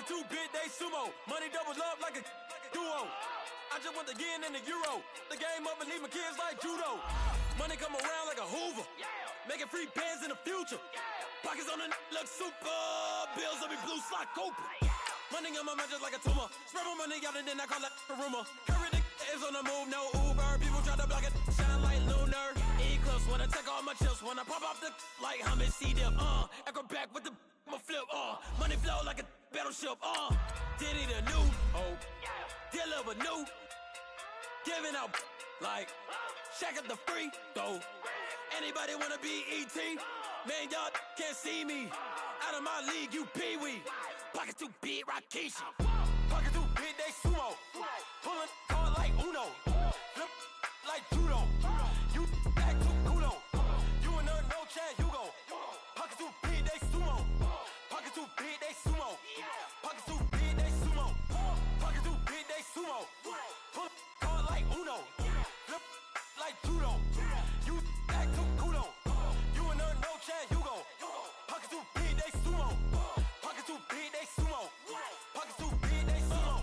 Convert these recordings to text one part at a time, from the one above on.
Pocket too big, they sumo. Money doubles up like a duo. I just want the yen and the euro. The game up and leave my kids like judo. Money come around like a Hoover. Making free bands in the future. Pockets on the look super. Bills on me blue slot Cooper. Money on my mind just like a tumor. Spread my money out and then I call that a rumor. Curry the is on the move, no Uber. People try to block it, shine like lunar. Eclipse when I take all my chips. When I pop off the like hummus, see them. Echo back with the flip. Money flow like a battleship. Diddy the new. Deliver new. Giving out like shack up the free throw. Anybody wanna be ET? Man, y'all can't see me. Out of my league, you pee-wee. Pocket too big, Rakishi. Pocket too big, they sumo. Pulling card like Uno. Flip like judo. You back to kudo. You and her, no Chad Hugo. Pocket too big, they sumo. Pocket too big, they sumo. Pocket too big, they sumo. Pocket too big, they sumo. Pull card like Uno. Flip like judo. You back to kudo. You and her, no Chad Hugo. Pocket too big, they sumo. Pocket too big, they sumo. Pocket too big, they sumo.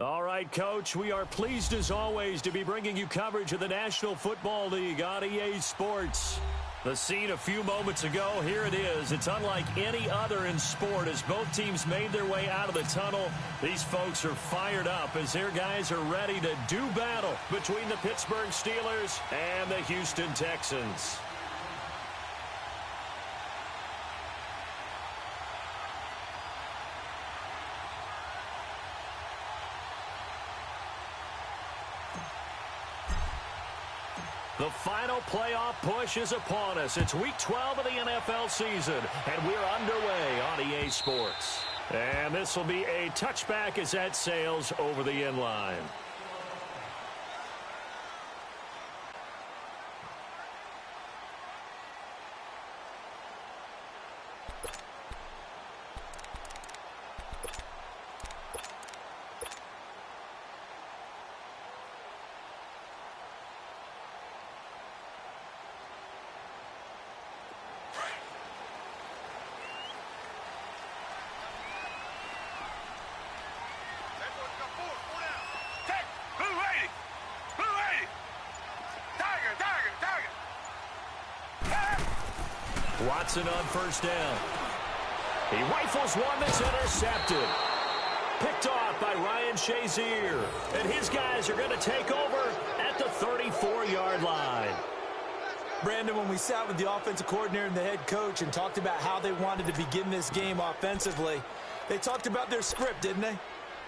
All right, Coach, we are pleased as always to be bringing you coverage of the National Football League on EA Sports. The scene a few moments ago, here it is. It's unlike any other in sport as both teams made their way out of the tunnel. These folks are fired up as their guys are ready to do battle between the Pittsburgh Steelers and the Houston Texans. The final playoff push is upon us. It's Week 12 of the NFL season, and we're underway on EA Sports. And this will be a touchback as that sails over the end line. Watson on first down. He rifles one that's intercepted. Picked off by Ryan Shazier. And his guys are going to take over at the 34-yard line. Brandon, when we sat with the offensive coordinator and the head coach and talked about how they wanted to begin this game offensively, they talked about their script, didn't they?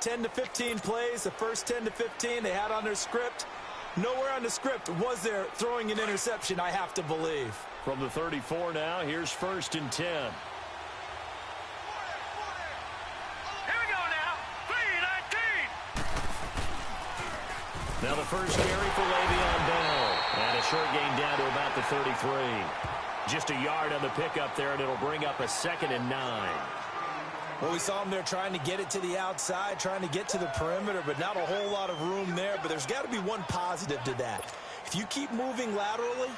10 to 15 plays, the first 10 to 15 they had on their script. Nowhere on the script was there throwing an interception, I have to believe. From the 34 now, here's 1st and 10. Here we go now. 3-19. Now the first carry for Le'Veon Bell. And a short gain down to about the 33. Just a yard on the pickup there, and it'll bring up a 2nd and 9. Well, we saw him there trying to get it to the outside, trying to get to the perimeter, but not a whole lot of room there. But there's got to be one positive to that. If you keep moving laterally,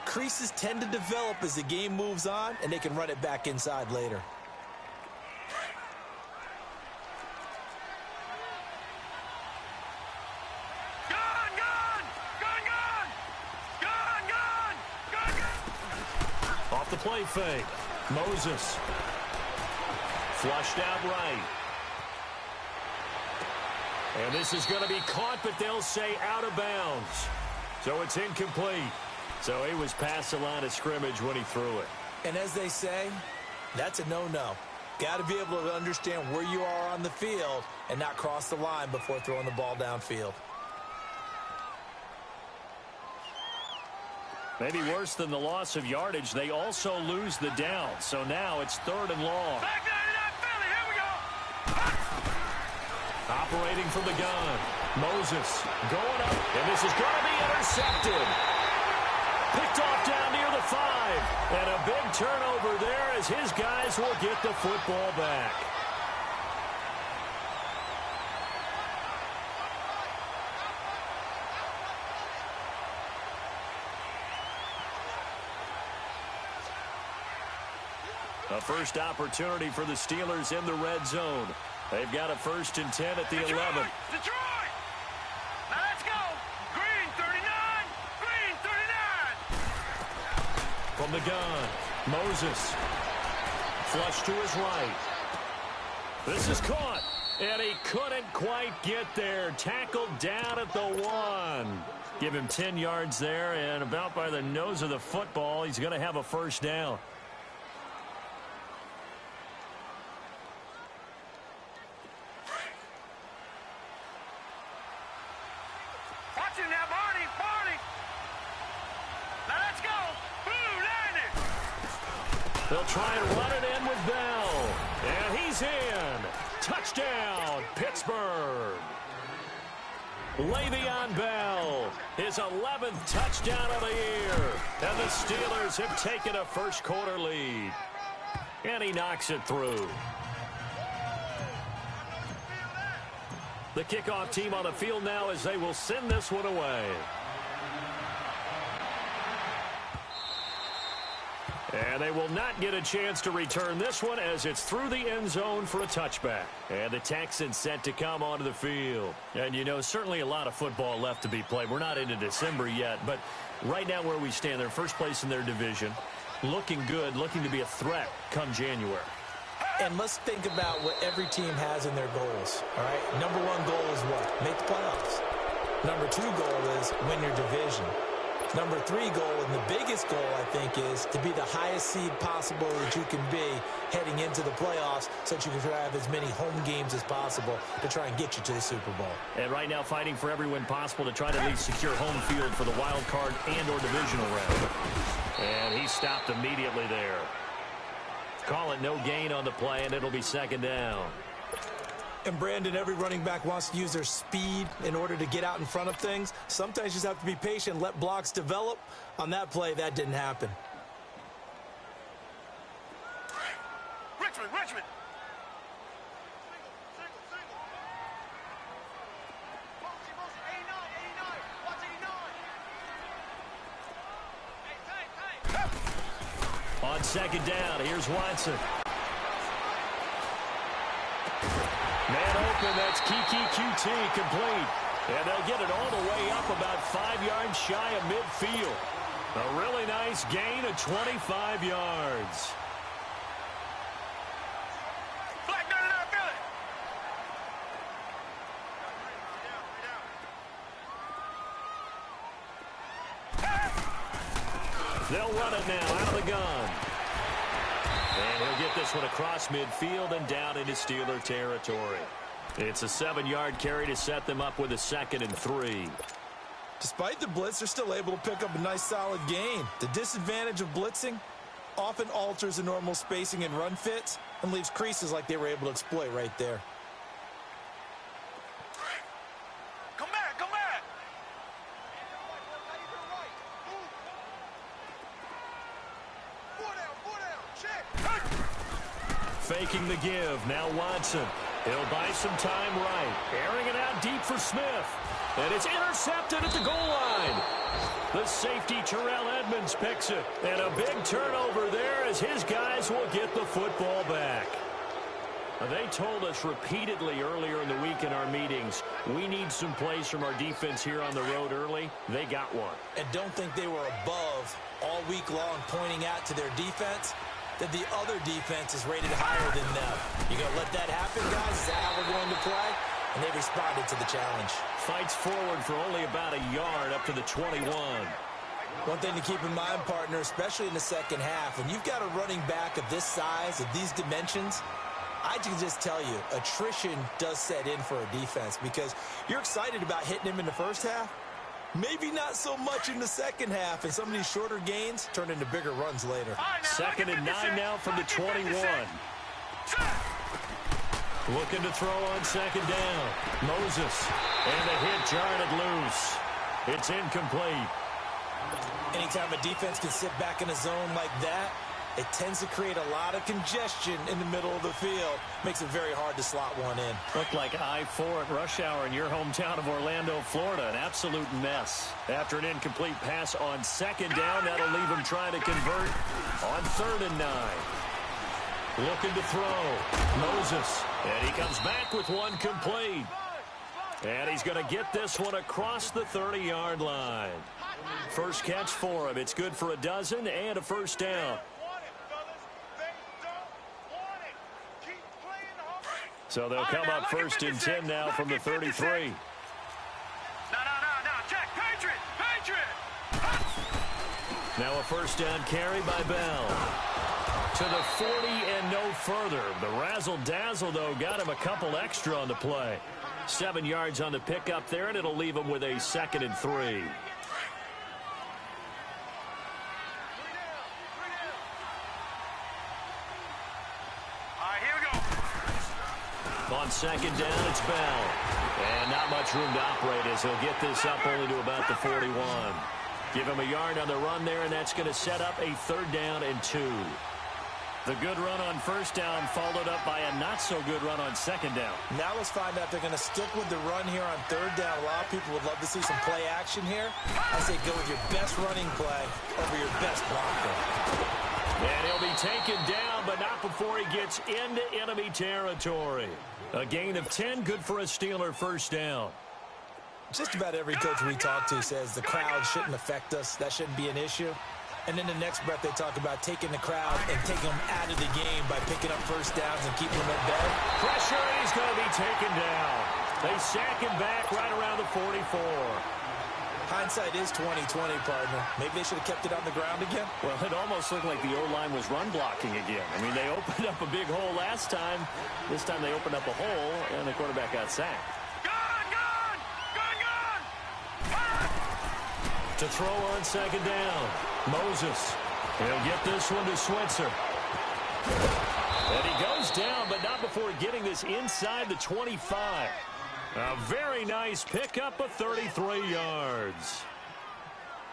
creases tend to develop as the game moves on, and they can run it back inside later. Off the play fake. Moses. Flushed out right. And this is going to be caught, but they'll say out of bounds. So it's incomplete. So he was past the line of scrimmage when he threw it. And as they say, that's a no-no. Got to be able to understand where you are on the field and not cross the line before throwing the ball downfield. Maybe worse than the loss of yardage, they also lose the down. So now it's 3rd and long. Back down to that Philly. Here we go. Operating from the gun. Moses going up. And this is going to be intercepted. Picked off down near the 5. And a big turnover there as his guys will get the football back. A first opportunity for the Steelers in the red zone. They've got a 1st and 10 at the 11. Detroit! Now let's go! Green 39! Green 39! From the gun, Moses. Flush to his right. This is caught. And he couldn't quite get there. Tackled down at the 1. Give him 10 yards there, and about by the nose of the football, he's going to have a first down. Watch him now, Barney! Barney! Now let's go! Blue landed! They'll try and run it in with Bell. And he's in. Touchdown, Pittsburgh. Le'Veon Bell, his 11th touchdown of the year. And the Steelers have taken a first-quarter lead. And he knocks it through. The kickoff team on the field now as they will send this one away. And they will not get a chance to return this one as it's through the end zone for a touchback. And the Texans set to come onto the field. And, you know, certainly a lot of football left to be played. We're not into December yet, but right now where we stand, they're first place in their division. Looking good, looking to be a threat come January. And let's think about what every team has in their goals, all right? Number 1 goal is what? Make the playoffs. Number 2 goal is win your division. Number 3 goal, and the biggest goal, I think, is to be the highest seed possible that you can be heading into the playoffs so that you can have as many home games as possible to try and get you to the Super Bowl. And right now fighting for every win possible to try to at least secure home field for the wild card and or divisional round. And he stopped immediately there. Call it no gain on the play, and it'll be 2nd down. And, Brandon, every running back wants to use their speed in order to get out in front of things. Sometimes you just have to be patient, let blocks develop. On that play, that didn't happen. Richmond! Richmond! On 2nd down, here's Watson. Man open, that's Kiki QT complete. And they'll get it all the way up about 5 yards shy of midfield. A really nice gain of 25 yards. Black 99 Philly! They'll run it now out of the gun. And he'll get this one across midfield and down into Steeler territory. It's a 7-yard carry to set them up with a 2nd and 3. Despite the blitz, they're still able to pick up a nice solid gain. The disadvantage of blitzing often alters the normal spacing and run fits and leaves creases like they were able to exploit right there. Come back! Come back! Faking the give. Now Watson. He'll buy some time right. Airing it out deep for Smith. And it's intercepted at the goal line. The safety, Terrell Edmonds, picks it. And a big turnover there as his guys will get the football back. They told us repeatedly earlier in the week in our meetings, we need some plays from our defense here on the road early. They got one. And don't think they were above all week long pointing out to their defense that the other defense is rated higher than them. You going to let that happen, guys? Is that how we're going to play? And they responded to the challenge. Fights forward for only about a yard up to the 21. One thing to keep in mind, partner, especially in the second half, when you've got a running back of this size, of these dimensions, I can just tell you, attrition does set in for a defense because you're excited about hitting him in the first half. Maybe not so much in the second half, and some of these shorter gains turn into bigger runs later. Right, now, 2nd and 9 now from the 21. Looking to throw on 2nd down. Moses. And the hit jarred it loose. It's incomplete. Anytime a defense can sit back in a zone like that, it tends to create a lot of congestion in the middle of the field. Makes it very hard to slot one in. Looked like I-4 at rush hour in your hometown of Orlando, Florida. An absolute mess. After an incomplete pass on 2nd down, that'll leave him trying to convert on 3rd and 9. Looking to throw. Moses. And he comes back with one complete. And he's going to get this one across the 30-yard line. First catch for him. It's good for a dozen and a first down. So they'll come up first and 10 now from the 33. No, check. Patriot. Now a first down carry by Bell. To the 40 and no further. The razzle-dazzle, though, got him a couple extra on the play. 7 yards on the pickup there, and it'll leave him with a 2nd and 3. All right, here we go. On 2nd down, it's Bell. And not much room to operate as he'll get this up only to about the 41. Give him a yard on the run there, and that's going to set up a 3rd down and 2. The good run on first down followed up by a not-so-good run on 2nd down. Now let's find out if they're going to stick with the run here on 3rd down. A lot of people would love to see some play action here. I say go with your best running play over your best blocker. And he'll be taken down, but not before he gets into enemy territory. A gain of 10, good for a Steeler first down. Just about every coach we talk to says the crowd shouldn't affect us. That shouldn't be an issue. And in the next breath, they talk about taking the crowd and taking them out of the game by picking up first downs and keeping them in bed. Pressure, and he's going to be taken down. They sack him back right around the 44. Hindsight is 20/20, partner. Maybe they should have kept it on the ground again. Well, it almost looked like the O-line was run blocking again. I mean, they opened up a big hole last time. This time they opened up a hole, and the quarterback got sacked. Gun! To throw on 2nd down. Moses. He'll get this one to Switzer. And he goes down, but not before getting this inside the 25. A very nice pickup of 33 yards.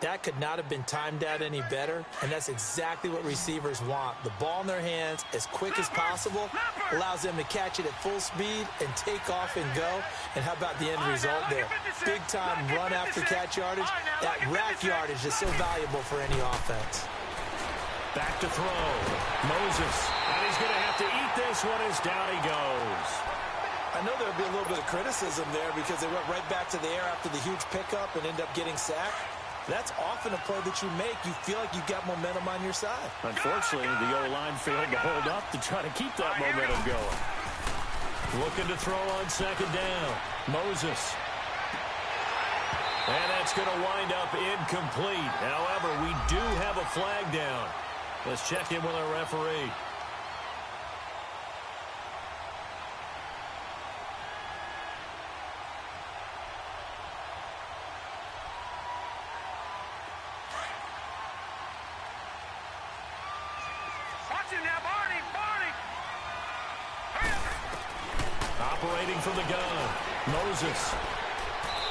That could not have been timed out any better, and that's exactly what receivers want. The ball in their hands as quick as possible allows them to catch it at full speed and take off and go. And how about the end result there? Big-time run after catch yardage. That rack yardage is so valuable for any offense. Back to throw. Moses. And he's going to have to eat this one as down he goes. I know there'll be a little bit of criticism there because they went right back to the air after the huge pickup and ended up getting sacked. That's often a play that you make. You feel like you've got momentum on your side. Unfortunately, the O-line failed to hold up to try to keep that momentum going. Looking to throw on 2nd down. Moses. And that's going to wind up incomplete. However, we do have a flag down. Let's check in with our referee. Operating from the gun, Moses.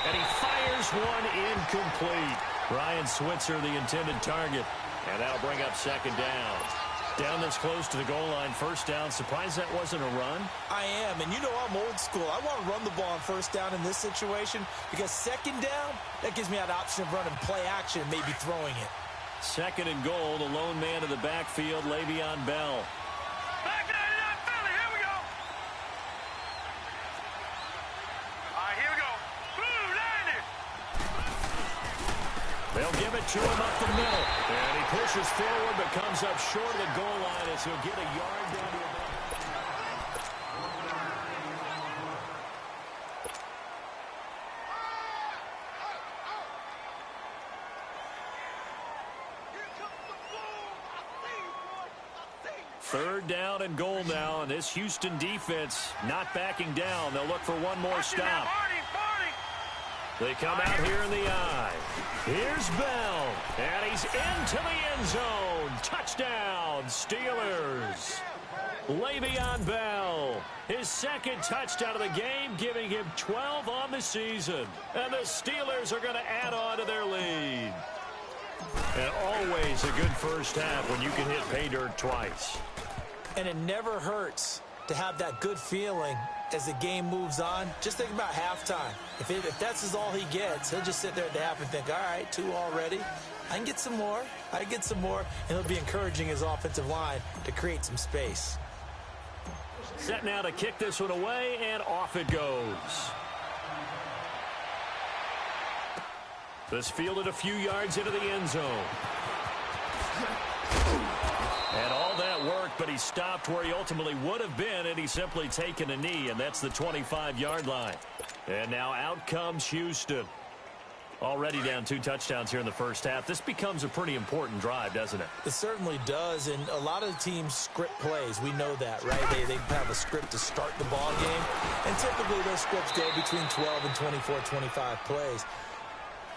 And he fires one incomplete. Ryan Switzer, the intended target. And that'll bring up 2nd down. Down this close to the goal line, first down. Surprised that wasn't a run? I am, and you know I'm old school. I want to run the ball on first down in this situation because 2nd down, that gives me that option of running play action and maybe throwing it. 2nd and goal, the lone man in the backfield, Le'Veon Bell. Back it up, Philly. Here we go. All right, here we go. Blue, landed. They'll give it to him up the middle. And he pushes forward but comes up short of the goal line as he'll get a yard down to about. Third down and goal now, and this Houston defense not backing down. They'll look for one more stop. They come out here in the eye. Here's Bell, and he's into the end zone. Touchdown, Steelers. Le'Veon Bell, his 2nd touchdown of the game, giving him 12 on the season. And the Steelers are going to add on to their lead. And always a good first half when you can hit pay dirt twice. And it never hurts to have that good feeling as the game moves on. Just think about halftime. If that's all he gets, he'll just sit there at the half and think, all right, 2 already. I can get some more. And he'll be encouraging his offensive line to create some space. Set now to kick this one away, and off it goes. This fielded a few yards into the end zone. And all that work, but he stopped where he ultimately would have been, and he's simply taken a knee, and that's the 25-yard line. And now out comes Houston. Already down 2 touchdowns here in the first half. This becomes a pretty important drive, doesn't it? It certainly does, and a lot of the teams script plays. We know that, right? They have a script to start the ball game, and typically those scripts go between 12 and 24, 25 plays.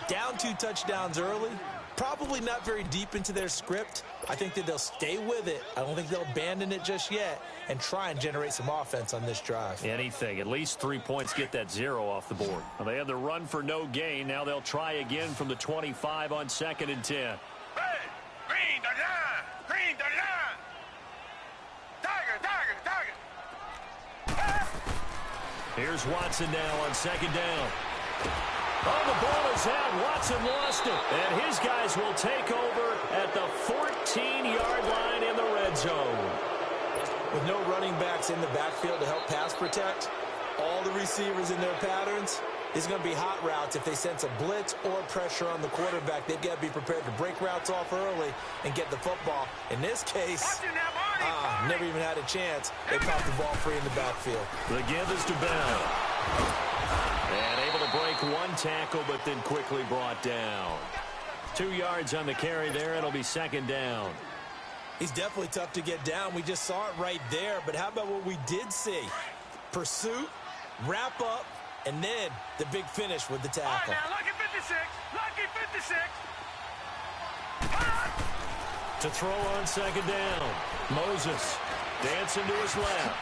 Down 2 touchdowns early, probably not very deep into their script. I think that they'll stay with it. I don't think they'll abandon it just yet and try and generate some offense on this drive. Anything. At least 3 points, get that 0 off the board. Well, they had the run for no gain. Now they'll try again from the 25 on 2nd and 10. Hey, green the line, green the line. Tiger. Here's Watson now on 2nd down. Oh, the ball is out. Watson lost it. And his guys will take over at the 14-yard line in the red zone. With no running backs in the backfield to help pass protect, all the receivers in their patterns, it's going to be hot routes. If they sense a blitz or pressure on the quarterback, they've got to be prepared to break routes off early and get the football. In this case, never even had a chance. They popped the ball free in the backfield. The give is to Bell. And able to break 1 tackle, but then quickly brought down. 2 yards on the carry there. It'll be 2nd down. He's definitely tough to get down. We just saw it right there. But how about what we did see? Pursuit, wrap up, and then the big finish with the tackle. All right, now, lucky 56. Lucky 56. To throw on 2nd down. Moses dancing to his left.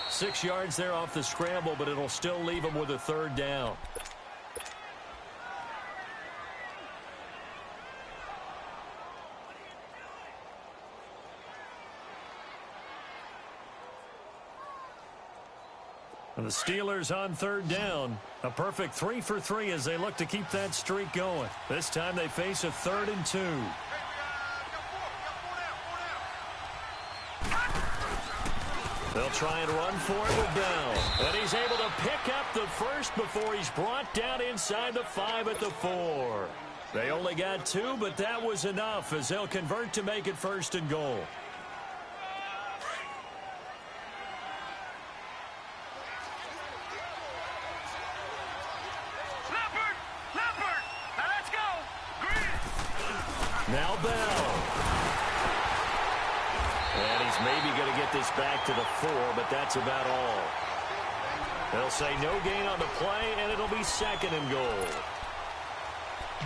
6 yards there off the scramble, but it'll still leave him with a 3rd down. And the Steelers on 3rd down. A perfect 3 for 3 as they look to keep that streak going. This time they face a 3rd and 2. They'll try and run for it with Bell. And he's able to pick up the first before he's brought down inside the 5 at the 4. They only got 2, but that was enough as they'll convert to make it 1st and goal. Leopard. Now let's go. Green. Now Bell. And he's maybe going to get this back to the 4, but that's about all. They'll say no gain on the play, and it'll be 2nd and goal.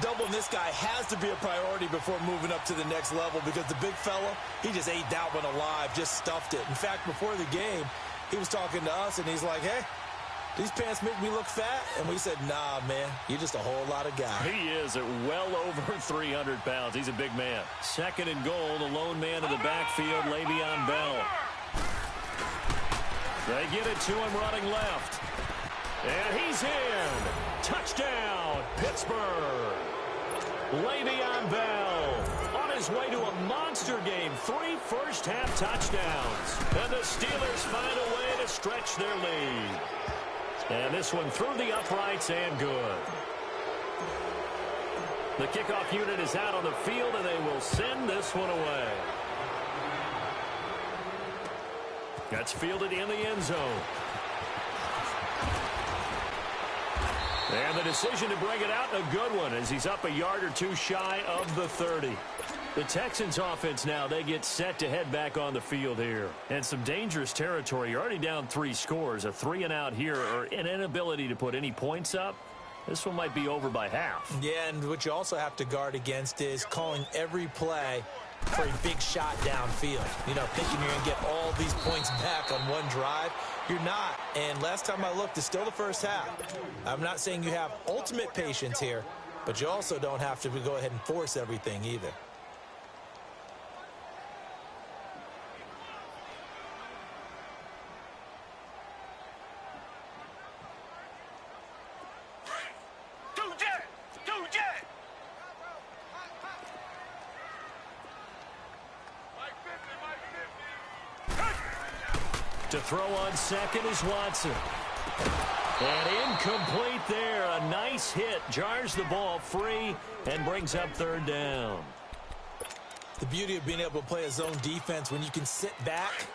Doubling this guy has to be a priority before moving up to the next level because the big fella, he just ate that one alive, just stuffed it. In fact, before the game, he was talking to us, and he's like, hey, these pants make me look fat? And we said, nah, man, you're just a whole lot of guy. He is at well over 300 pounds. He's a big man. 2nd and goal, the lone man in the backfield, Le'Veon Bell. They get it to him running left. And he's in. Touchdown, Pittsburgh. Le'Veon Bell on his way to a monster game. 3 first-half touchdowns. And the Steelers find a way to stretch their lead. And this one through the uprights and good. The kickoff unit is out on the field, and they will send this one away. That's fielded in the end zone. And the decision to bring it out, a good one, as he's up a yard or 2 shy of the 30. The Texans offense now, they get set to head back on the field here. And some dangerous territory. You're already down 3 scores. A 3-and-out here, or an inability to put any points up. This one might be over by half. Yeah, and what you also have to guard against is calling every play for a big shot downfield. You know, thinking you're going to get all these points back on one drive. You're not. And last time I looked, it's still the first half. I'm not saying you have ultimate patience here, but you also don't have to go ahead and force everything either. To throw on second is Watson. And incomplete there. A nice hit. Jars the ball free and brings up third down. The beauty of being able to play a zone defense when you can sit back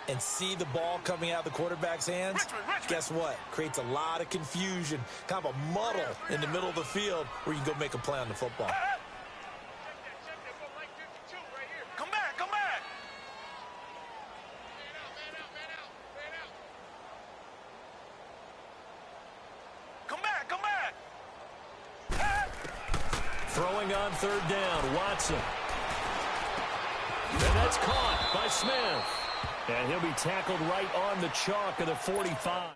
and see the ball coming out of the quarterback's hands, guess what? Creates a lot of confusion, kind of a muddle in the middle of the field where you can go make a play on the football. Come back, come back. Come back, come back. Throwing on third down, Watson. And that's caught by Smith. And he'll be tackled right on the chalk of the 45.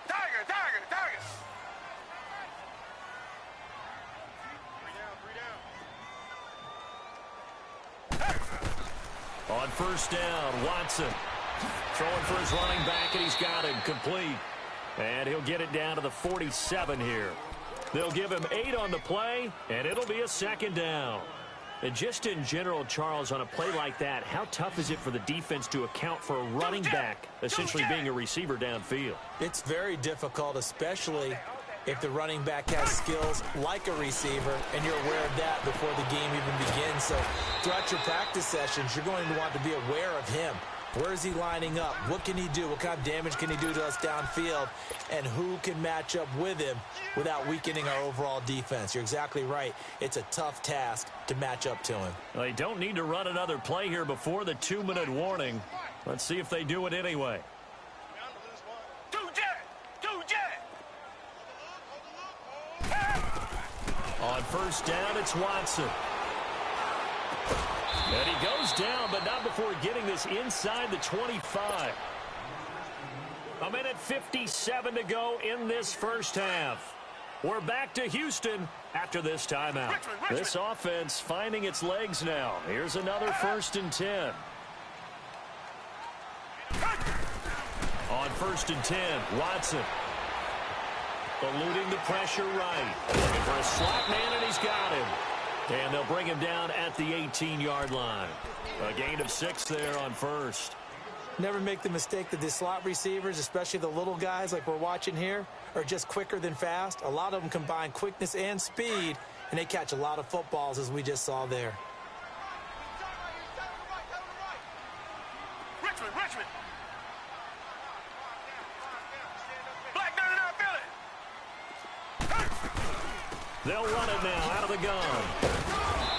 Tiger. On first down, Watson. Throwing for his running back, and he's got him complete. And he'll get it down to the 47 here. They'll give him 8 on the play, and it'll be a second down. And just in general, Charles, on a play like that, how tough is it for the defense to account for a running back essentially being a receiver downfield? It's very difficult, especially if the running back has skills like a receiver, and you're aware of that before the game even begins. So throughout your practice sessions, you're going to want to be aware of him. Where is he lining up? What can he do? What kind of damage can he do to us downfield? And who can match up with him without weakening our overall defense? You're exactly right. It's a tough task to match up to him. Well, they don't need to run another play here before the 2-minute warning. Let's see if they do it anyway. On first down, it's Watson. And he goes down, but not before getting this inside the 25. A minute 57 to go in this first half. We're back to Houston after this timeout. This offense finding its legs now. Here's another 1st and 10. On 1st and 10, Watson. Eluding the pressure right. Looking for a slot man, and he's got him. And they'll bring him down at the 18-yard line. A gain of 6 there on first. Never make the mistake that the slot receivers, especially the little guys like we're watching here, are just quicker than fast. A lot of them combine quickness and speed, and they catch a lot of footballs, as we just saw there. Richmond. Black 99, Philly. They'll run it now out of the gun.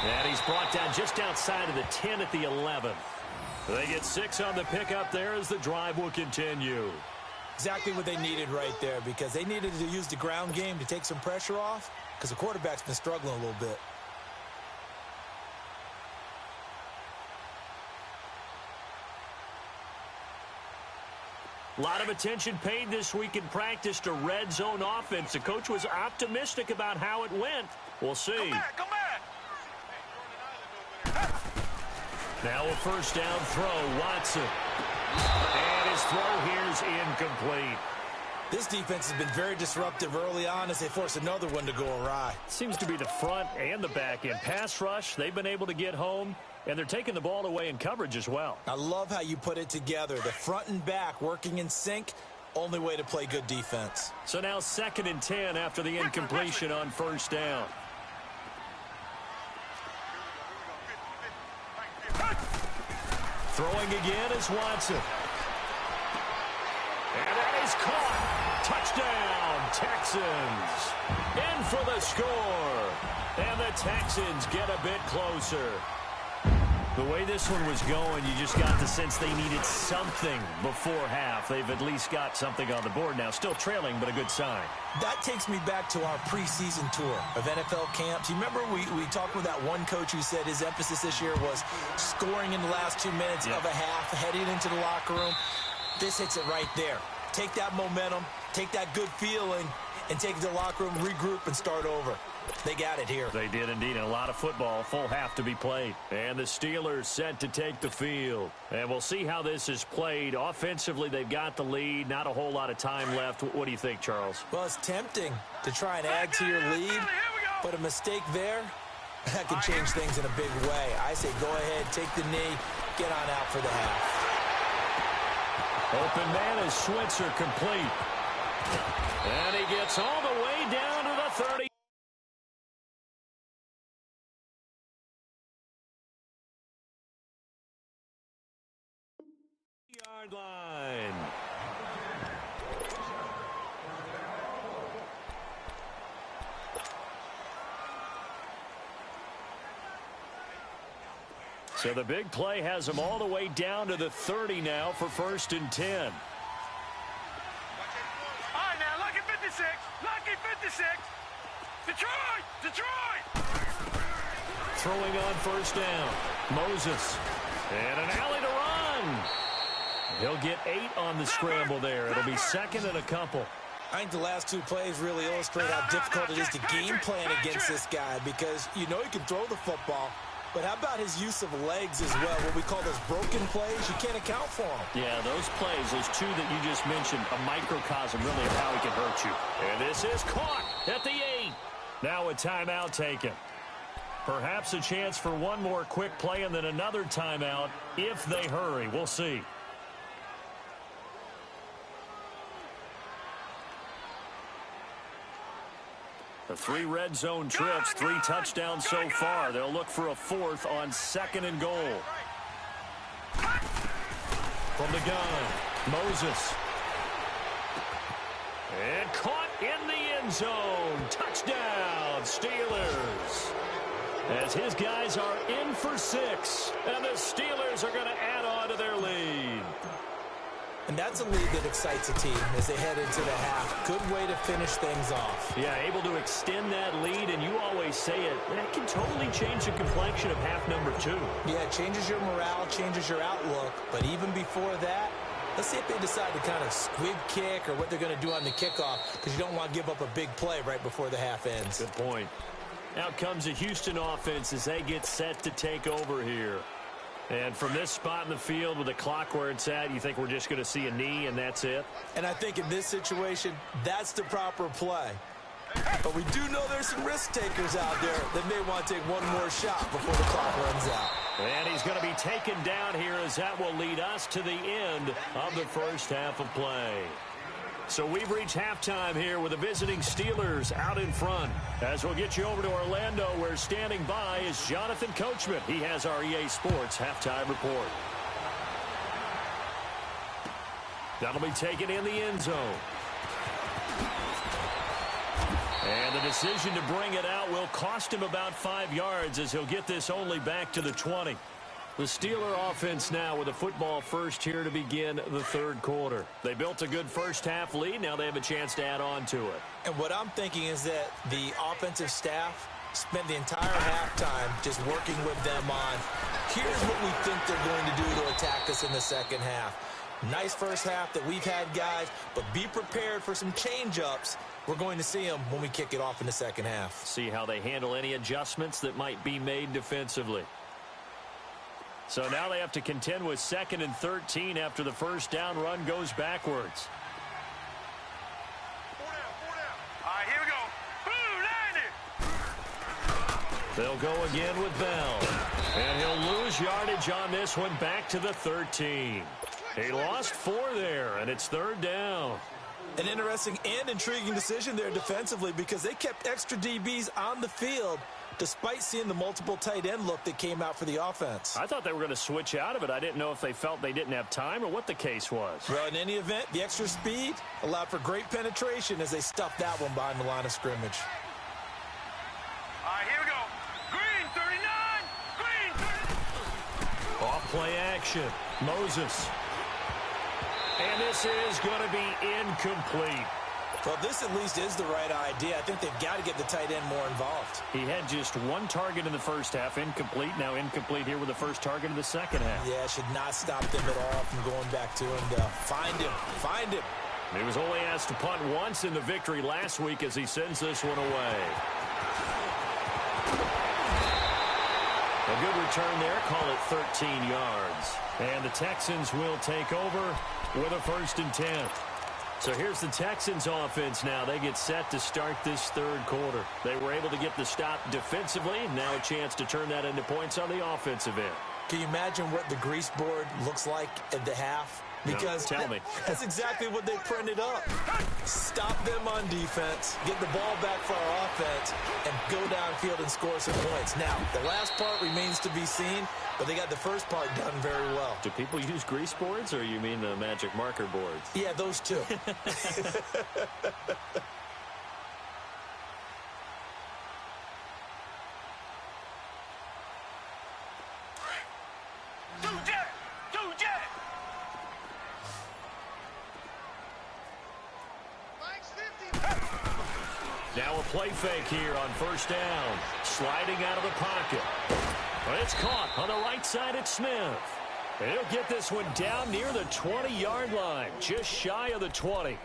And he's brought down just outside of the 10 at the 11. They get 6 on the pickup there as the drive will continue. Exactly what they needed right there, because they needed to use the ground game to take some pressure off, because the quarterback's been struggling a little bit. A lot of attention paid this week in practice to red zone offense. The coach was optimistic about how it went. We'll see. Come back. Now a first down throw, Watson. And his throw here is incomplete. This defense has been very disruptive early on as they force another one to go awry. Seems to be the front and the back end. Pass rush, they've been able to get home, and they're taking the ball away in coverage as well. I love how you put it together. The front and back working in sync, only way to play good defense. So now 2nd and 10 after the incompletion on first down. Throwing again is Watson. And that is caught. Touchdown, Texans. In for the score. And the Texans get a bit closer. The way this one was going, you just got the sense they needed something before half. They've at least got something on the board now. Still trailing, but a good sign. That takes me back to our preseason tour of NFL camps. You remember we talked with that one coach who said his emphasis this year was scoring in the last 2 minutes of a half, heading into the locker room. This hits it right there. Take that momentum, take that good feeling, and take it to the locker room, regroup, and start over. They got it here. They did indeed. A lot of football, full half to be played. And the Steelers set to take the field. And we'll see how this is played. Offensively, they've got the lead. Not a whole lot of time left. What do you think, Charles? Well, it's tempting to try and add to your lead, but a mistake there, that can change things in a big way. I say go ahead, take the knee, get on out for the half. Open man is Switzer complete. And he gets all the way down to the 30. Yard line. So the big play has them all the way down to the 30 now for 1st and 10. All right, now, lucky 56. Lucky 56. Detroit! Detroit! Throwing on 1st down. Moses. And an alley to run. He'll get 8 on the scramble there. It'll be 2nd and a couple. I think the last 2 plays really illustrate how difficult it is to game plan against this guy because you know he can throw the football, but how about his use of legs as well? What we call those broken plays, you can't account for them. Yeah, those plays, those 2 that you just mentioned, a microcosm really of how he can hurt you. And this is caught at the 8. Now a timeout taken. Perhaps a chance for one more quick play and then another timeout if they hurry. We'll see. The 3 red zone trips, 3 touchdowns so far. They'll look for a 4th on 2nd and goal. From the gun, Moses. And caught in the end zone. Touchdown, Steelers. As his guys are in for 6. And the Steelers are going to add on to their lead. And that's a lead that excites a team as they head into the half. Good way to finish things off. Yeah, able to extend that lead, and you always say it, that can totally change the complexion of half number 2. Yeah, it changes your morale, changes your outlook. But even before that, let's see if they decide to kind of squib kick or what they're going to do on the kickoff, because you don't want to give up a big play right before the half ends. Good point. Out comes the Houston offense as they get set to take over here. And from this spot in the field with the clock where it's at, you think we're just going to see a knee and that's it? And I think in this situation, that's the proper play. But we do know there's some risk takers out there that may want to take one more shot before the clock runs out. And he's going to be taken down here as that will lead us to the end of the first half of play. So we've reached halftime here with the visiting Steelers out in front. As we'll get you over to Orlando, where standing by is Jonathan Coachman. He has our EA Sports halftime report. That'll be taken in the end zone. And the decision to bring it out will cost him about 5 yards as he'll get this only back to the 20. The Steeler offense now with a football first here to begin the 3rd quarter. They built a good first half lead. Now they have a chance to add on to it. And what I'm thinking is that the offensive staff spent the entire halftime just working with them on, here's what we think they're going to do to attack us in the second half. Nice first half that we've had, guys, but be prepared for some change-ups. We're going to see them when we kick it off in the second half. See how they handle any adjustments that might be made defensively. So now they have to contend with 2nd and 13 after the first down run goes backwards. 4 down, 4 down. All right, here we go. Boom, landed. They'll go again with Bell. And he'll lose yardage on this one back to the 13. He lost 4 there, and it's 3rd down. An interesting and intriguing decision there defensively because they kept extra DBs on the field despite seeing the multiple tight end look that came out for the offense. I thought they were going to switch out of it. I didn't know if they felt they didn't have time or what the case was. Well, in any event, the extra speed allowed for great penetration as they stuffed that one behind the line of scrimmage. All right, here we go. Green, 39. Green, 39. Off play action. Moses. And this is going to be incomplete. Well, this at least is the right idea. I think they've got to get the tight end more involved. He had just 1 target in the first half, incomplete. Now incomplete here with the first target in the second half. Yeah, should not stop them at all from going back to him to find him. He was only asked to punt once in the victory last week as he sends this one away. A good return there. Call it 13 yards. And the Texans will take over with a 1st and 10. So here's the Texans offense now. They get set to start this third quarter. They were able to get the stop defensively. Now a chance to turn that into points on the offensive end. Can you imagine what the grease board looks like at the half? Because no, tell me. That's exactly what they printed up. Stop them on defense, get the ball back for our offense, and go downfield and score some points. Now, the last part remains to be seen, but they got the first part done very well. Do people use grease boards, or you mean the magic marker boards? Yeah, those two. Now a play fake here on 1st down. Sliding out of the pocket. But it's caught on the right side at Smith. He'll get this one down near the 20-yard line. Just shy of the 20.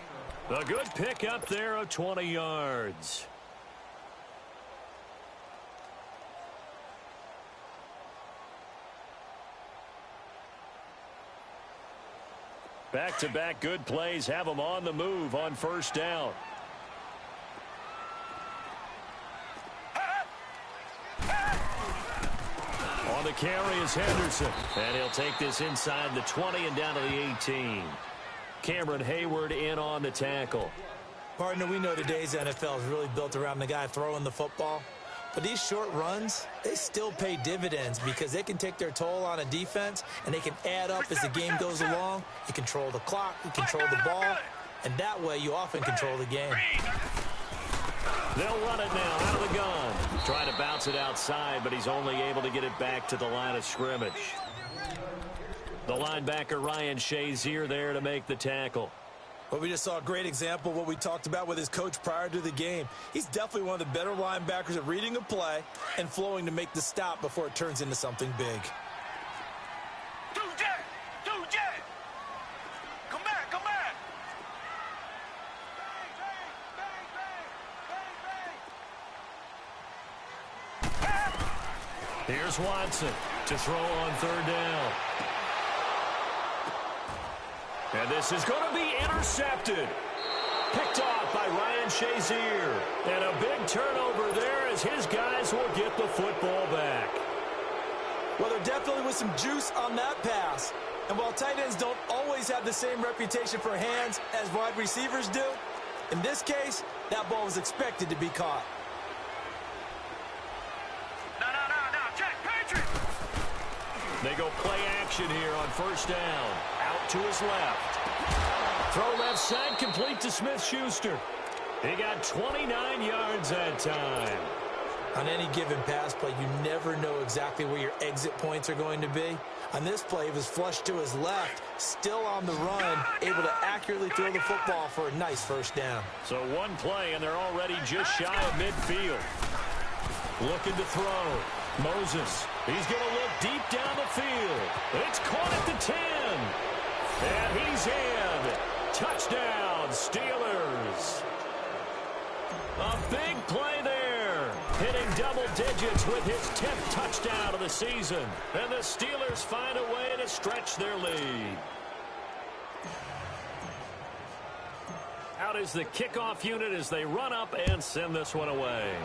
A good pick up there of 20 yards. Back-to-back good plays have them on the move on 1st down. On the carry is Henderson. And he'll take this inside the 20 and down to the 18. Cameron Hayward in on the tackle. Partner, we know today's NFL is really built around the guy throwing the football. But these short runs, they still pay dividends because they can take their toll on a defense and they can add up as the game goes along. You control the clock, you control the ball, and that way you often control the game. They'll run it now out of the gun. Trying to bounce it outside, but he's only able to get it back to the line of scrimmage. The linebacker Ryan Shazier there to make the tackle. Well, we just saw a great example of what we talked about with his coach prior to the game. He's definitely one of the better linebackers at reading a play and flowing to make the stop before it turns into something big. Come back, come back. Here's Watson to throw on 3rd down. And this is going to be intercepted. Picked off by Ryan Shazier. And a big turnover there as his guys will get the football back. Well, there definitely was some juice on that pass. And while tight ends don't always have the same reputation for hands as wide receivers do, in this case, that ball was expected to be caught. No, check, Patriot. They go play action here on 1st down. Out to his left. Throw left side complete to Smith-Schuster. He got 29 yards that time. On any given pass play, you never know exactly where your exit points are going to be. On this play, he was flushed to his left, still on the run, able to accurately throw the football for a nice 1st down. So one play, and they're already just shy of midfield. Looking to throw. Moses. He's going to look deep down the field. It's caught at the 10. And he's in. Touchdown, Steelers. A big play there. Hitting double digits with his 10th touchdown of the season. And the Steelers find a way to stretch their lead. Out is the kickoff unit as they run up and send this one away.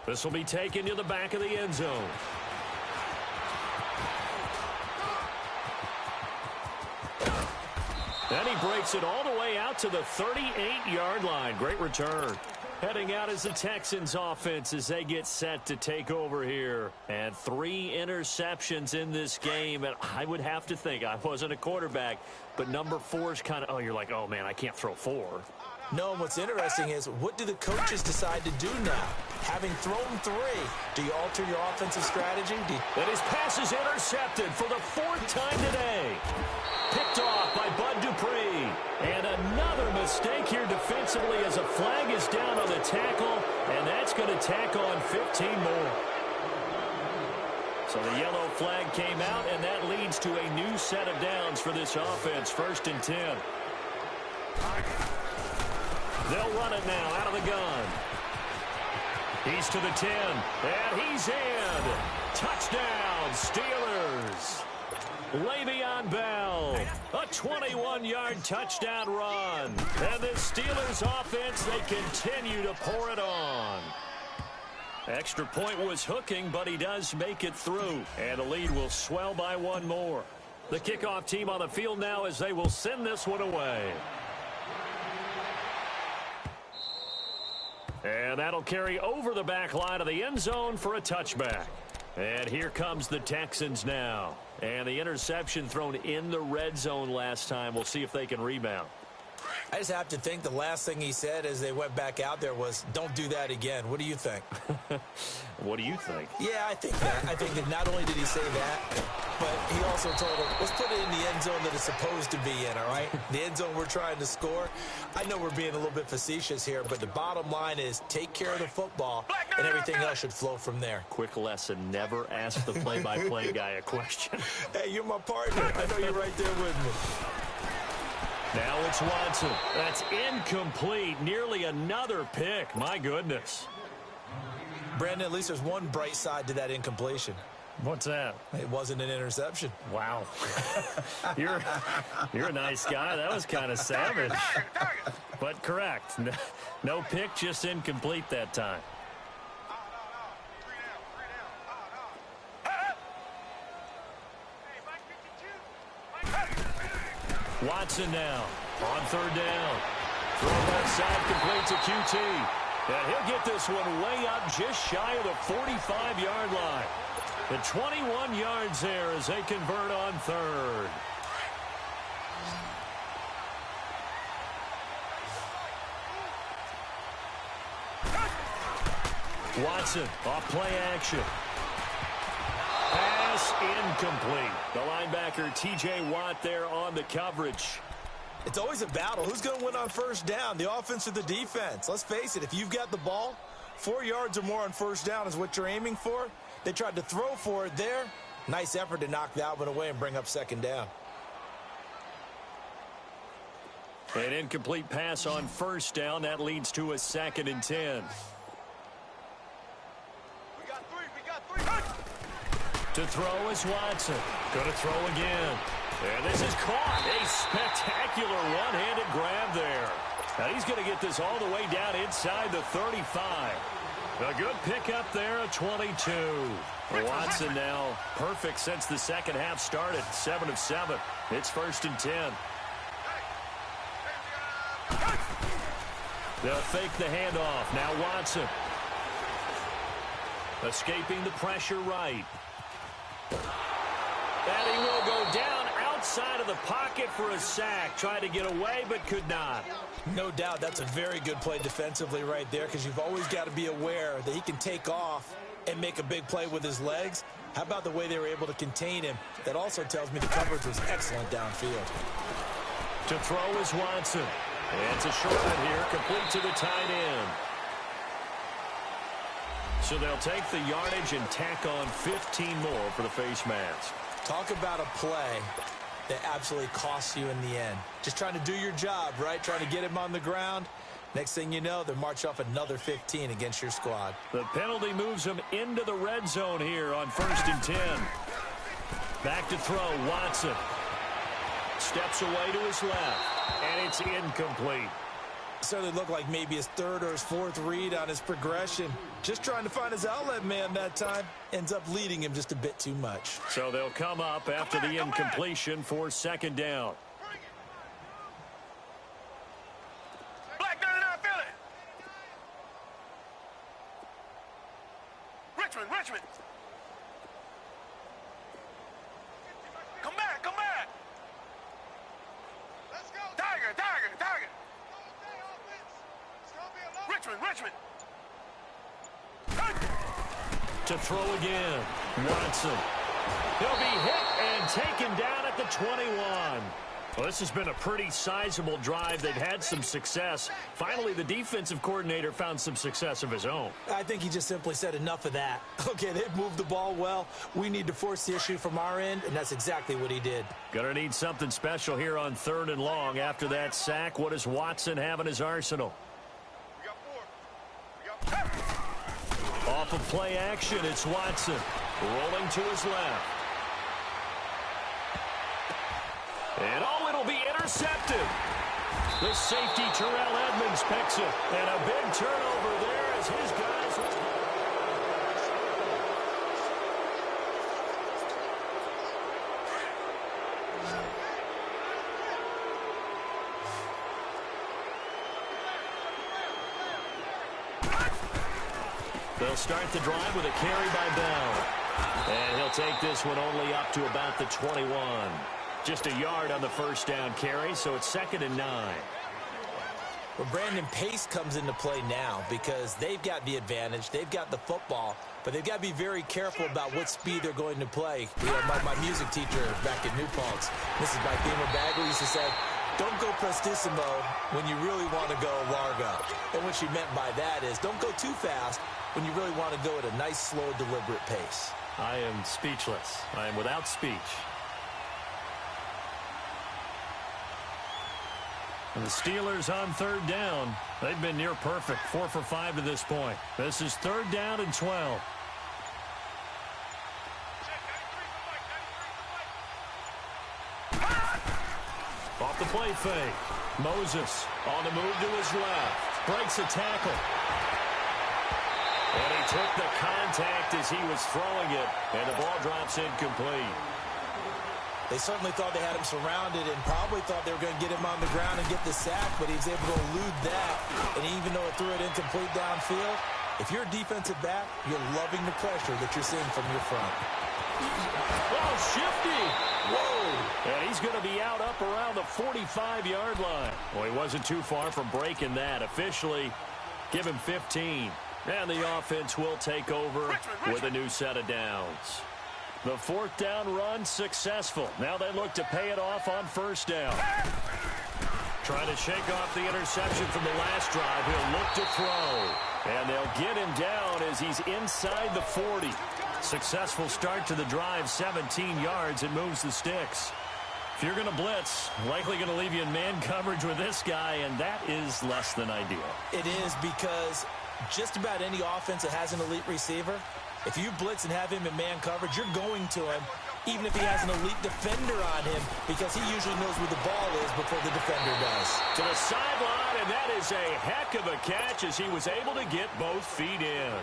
This will be taken to the back of the end zone. And he breaks it all the way out to the 38-yard line. Great return. Heading out is the Texans offense as they get set to take over here. And 3 interceptions in this game. And I would have to think, I wasn't a quarterback, but number 4 is kind of, oh, you're like, oh, man, I can't throw 4. No, and what's interesting is, what do the coaches decide to do now? Having thrown 3, do you alter your offensive strategy? And his pass is intercepted for the 4th time today. Picked off by Bud Dupree. And another mistake here defensively as a flag is down on the tackle, and that's going to tack on 15 more. So the yellow flag came out, and that leads to a new set of downs for this offense. 1st and 10. They'll run it now out of the gun. He's to the 10, and he's in. Touchdown, Steelers. Le'Veon Bell, a 21-yard touchdown run. And the Steelers offense, they continue to pour it on. Extra point was hooking, but he does make it through. And the lead will swell by one more. The kickoff team on the field now as they will send this one away. And that'll carry over the back line of the end zone for a touchback. And here comes the Texans now. And the interception thrown in the red zone last time. We'll see if they can rebound. I just have to think the last thing he said as they went back out there was, don't do that again. What do you think? What do you think? Yeah, I think that. I think that not only did he say that, but he also told him, let's put it in the end zone that it's supposed to be in, all right? The end zone we're trying to score. I know we're being a little bit facetious here, but the bottom line is take care of the football, and everything else should flow from there. Quick lesson, never ask the play-by-play guy a question. Hey, you're my partner. I know you're right there with me. Now it's Watson. That's incomplete. Nearly another pick. My goodness. Brandon, at least there's one bright side to that incompletion. What's that? It wasn't an interception. Wow. You're a nice guy. That was kind of savage. But correct. No pick, just incomplete that time. Watson now on 3rd down. Throw left side, completes a QT. And he'll get this one way up just shy of the 45-yard line. The 21 yards there as they convert on 3rd. Watson off play action. Pass incomplete. The linebacker T.J. Watt there on the coverage. It's always a battle. Who's going to win on 1st down, the offense or the defense? Let's face it, if you've got the ball, 4 yards or more on 1st down is what you're aiming for. They tried to throw for it there. Nice effort to knock that one away and bring up 2nd down. An incomplete pass on 1st down. That leads to a 2nd and 10. To throw is Watson. Going to throw again. And this is caught. A spectacular one-handed grab there. Now he's going to get this all the way down inside the 35. A good pickup there, a 22. Watson now perfect since the second half started. 7 of 7. It's 1st and 10. They'll fake the handoff. Now Watson. Escaping the pressure right. And he will go down outside of the pocket for a sack. Tried to get away, but could not. No doubt that's a very good play defensively right there, because you've always got to be aware that he can take off and make a big play with his legs. How about the way they were able to contain him? That also tells me the coverage was excellent downfield. To throw is Watson. And it's a short one here, complete to the tight end. So they'll take the yardage and tack on 15 more for the face mask. Talk about a play that absolutely costs you in the end. Just trying to do your job, right? Trying to get him on the ground. Next thing you know, they march off another 15 against your squad. The penalty moves him into the red zone here on 1st and 10. Back to throw, Watson. Steps away to his left, and it's incomplete. Certainly looked like maybe his 3rd or his 4th read on his progression. Just trying to find his outlet man that time. Ends up leading him just a bit too much. So they'll come up after the incompletion for 2nd down. Black 99 Philly. Richmond. Come back. Let's go. Tiger. Richmond. To throw again, Watson. He'll be hit and taken down at the 21. Well, this has been a pretty sizable drive. They've had some success. Finally, the defensive coordinator found some success of his own. I think he just simply said enough of that. Okay, they've moved the ball well. We need to force the issue from our end, and that's exactly what he did. Gonna need something special here on 3rd and long. After that sack, what does Watson have in his arsenal? Off of play action, it's Watson. Rolling to his left. And it'll be intercepted. The safety, Terrell Edmonds, picks it. And a big turnover there as his guys... They'll start the drive with a carry by Bell. And he'll take this one only up to about the 21. Just a yard on the first down carry, so it's 2nd and 9. Well, Brandon, pace comes into play now because they've got the advantage. They've got the football, but they've got to be very careful about what speed they're going to play. You know, my music teacher back at New Paltz, Mrs. Beamer Bagley, used to say, don't go prestissimo when you really want to go largo. And what she meant by that is don't go too fast when you really want to go at a nice, slow, deliberate pace. I am speechless. I am without speech. And the Steelers on 3rd down. They've been near perfect, 4 for 5 to this point. This is 3rd down and 12. Off the play fake. Moses on the move to his left. Breaks a tackle. And he took the contact as he was throwing it. And the ball drops incomplete. They certainly thought they had him surrounded and probably thought they were going to get him on the ground and get the sack, but he was able to elude that. And even though it threw it incomplete downfield, if you're a defensive back, you're loving the pressure that you're seeing from your front. Oh, shifty. Whoa. And he's going to be out up around the 45-yard line. Well, he wasn't too far from breaking that. Officially, give him 15. And the offense will take over with a new set of downs. The 4th down run successful. Now they look to pay it off on 1st down. Trying to shake off the interception from the last drive. He'll look to throw. And they'll get him down as he's inside the 40. Successful start to the drive, 17 yards. It moves the sticks. If you're going to blitz, likely going to leave you in man coverage with this guy, and that is less than ideal. It is because just about any offense that has an elite receiver, if you blitz and have him in man coverage, you're going to him, even if he has an elite defender on him, because he usually knows where the ball is before the defender does. To the sideline, and that is a heck of a catch as he was able to get both feet in.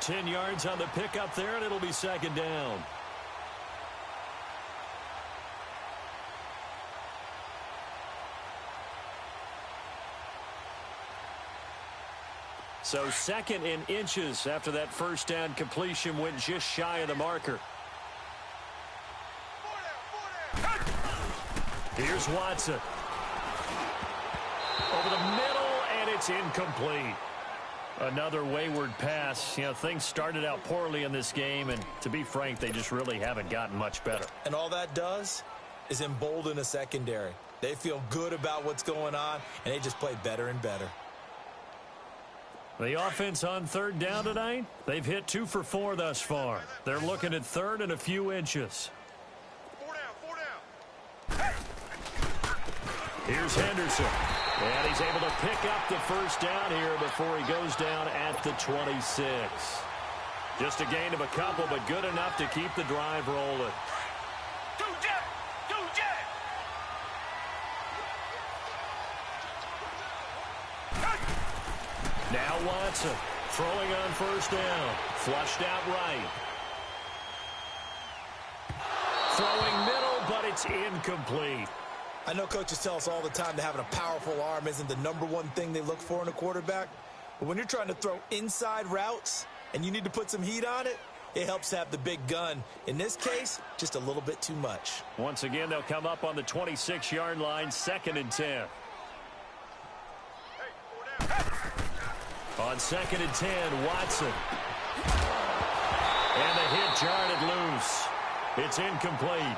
10 yards on the pickup there, and it'll be 2nd down. So 2nd and inches after that first down completion went just shy of the marker. Here's Watson. Over the middle, and it's incomplete. Another wayward pass. You know, things started out poorly in this game, and to be frank, they just really haven't gotten much better. And all that does is embolden a secondary. They feel good about what's going on, and they just play better and better. The offense on 3rd down tonight, they've hit 2 for 4 thus far. They're looking at 3rd and a few inches. 4 down. Here's Henderson. And he's able to pick up the first down here before he goes down at the 26. Just a gain of a couple, but good enough to keep the drive rolling. Now Watson throwing on 1st down. Flushed out right. Throwing middle, but it's incomplete. I know coaches tell us all the time that having a powerful arm isn't the #1 thing they look for in a quarterback. But when you're trying to throw inside routes and you need to put some heat on it, it helps to have the big gun. In this case, just a little bit too much. Once again, they'll come up on the 26-yard line, 2nd and 10. On 2nd and 10, Watson. And the hit jarred it loose. It's incomplete.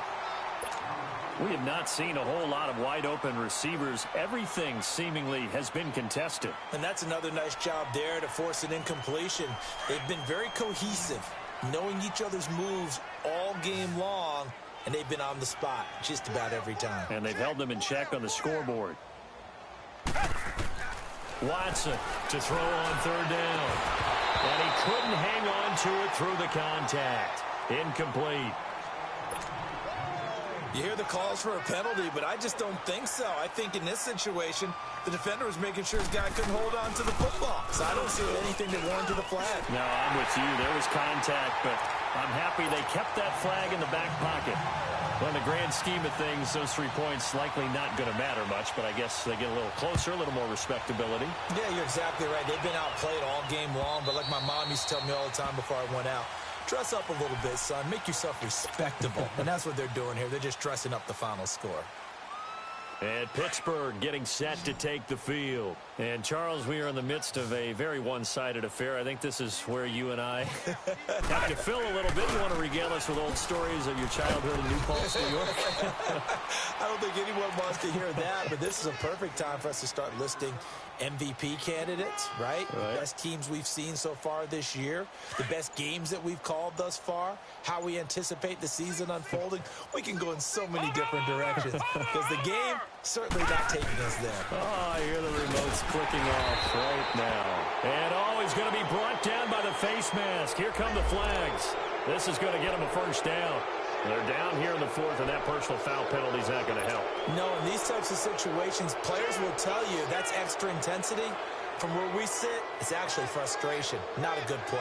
We have not seen a whole lot of wide-open receivers. Everything seemingly has been contested. And that's another nice job there to force an incompletion. They've been very cohesive, knowing each other's moves all game long, and they've been on the spot just about every time. And they've held them in check on the scoreboard. Watson to throw on third down. And he couldn't hang on to it through the contact. Incomplete. You hear the calls for a penalty, but I just don't think so. I think in this situation, the defender was making sure his guy couldn't hold on to the football. So I don't see anything that warranted the flag. No, I'm with you. There was contact, but I'm happy they kept that flag in the back pocket. Well, in the grand scheme of things, those 3 points likely not going to matter much, but I guess they get a little closer, a little more respectability. Yeah, you're exactly right. They've been outplayed all game long, but like my mom used to tell me all the time before I went out, dress up a little bit, son. Make yourself respectable. And that's what they're doing here. They're just dressing up the final score. And Pittsburgh getting set to take the field. And, Charles, we are in the midst of a very one-sided affair. I think this is where you and I have to fill a little bit. You want to regale us with old stories of your childhood in New Paltz, New York? I don't think anyone wants to hear that, but this is a perfect time for us to start listing MVP candidates, right? The best teams we've seen so far this year, the best games that we've called thus far, how we anticipate the season unfolding. We can go in so many different directions because the game certainly not taking us there. Oh, I hear the remotes clicking off right now. And he's going to be brought down by the face mask. Here come the flags. This is going to get him a first down. They're down here in the fourth, and that personal foul penalty is not going to help. No, in these types of situations, players will tell you that's extra intensity. From where we sit, it's actually frustration, not a good play.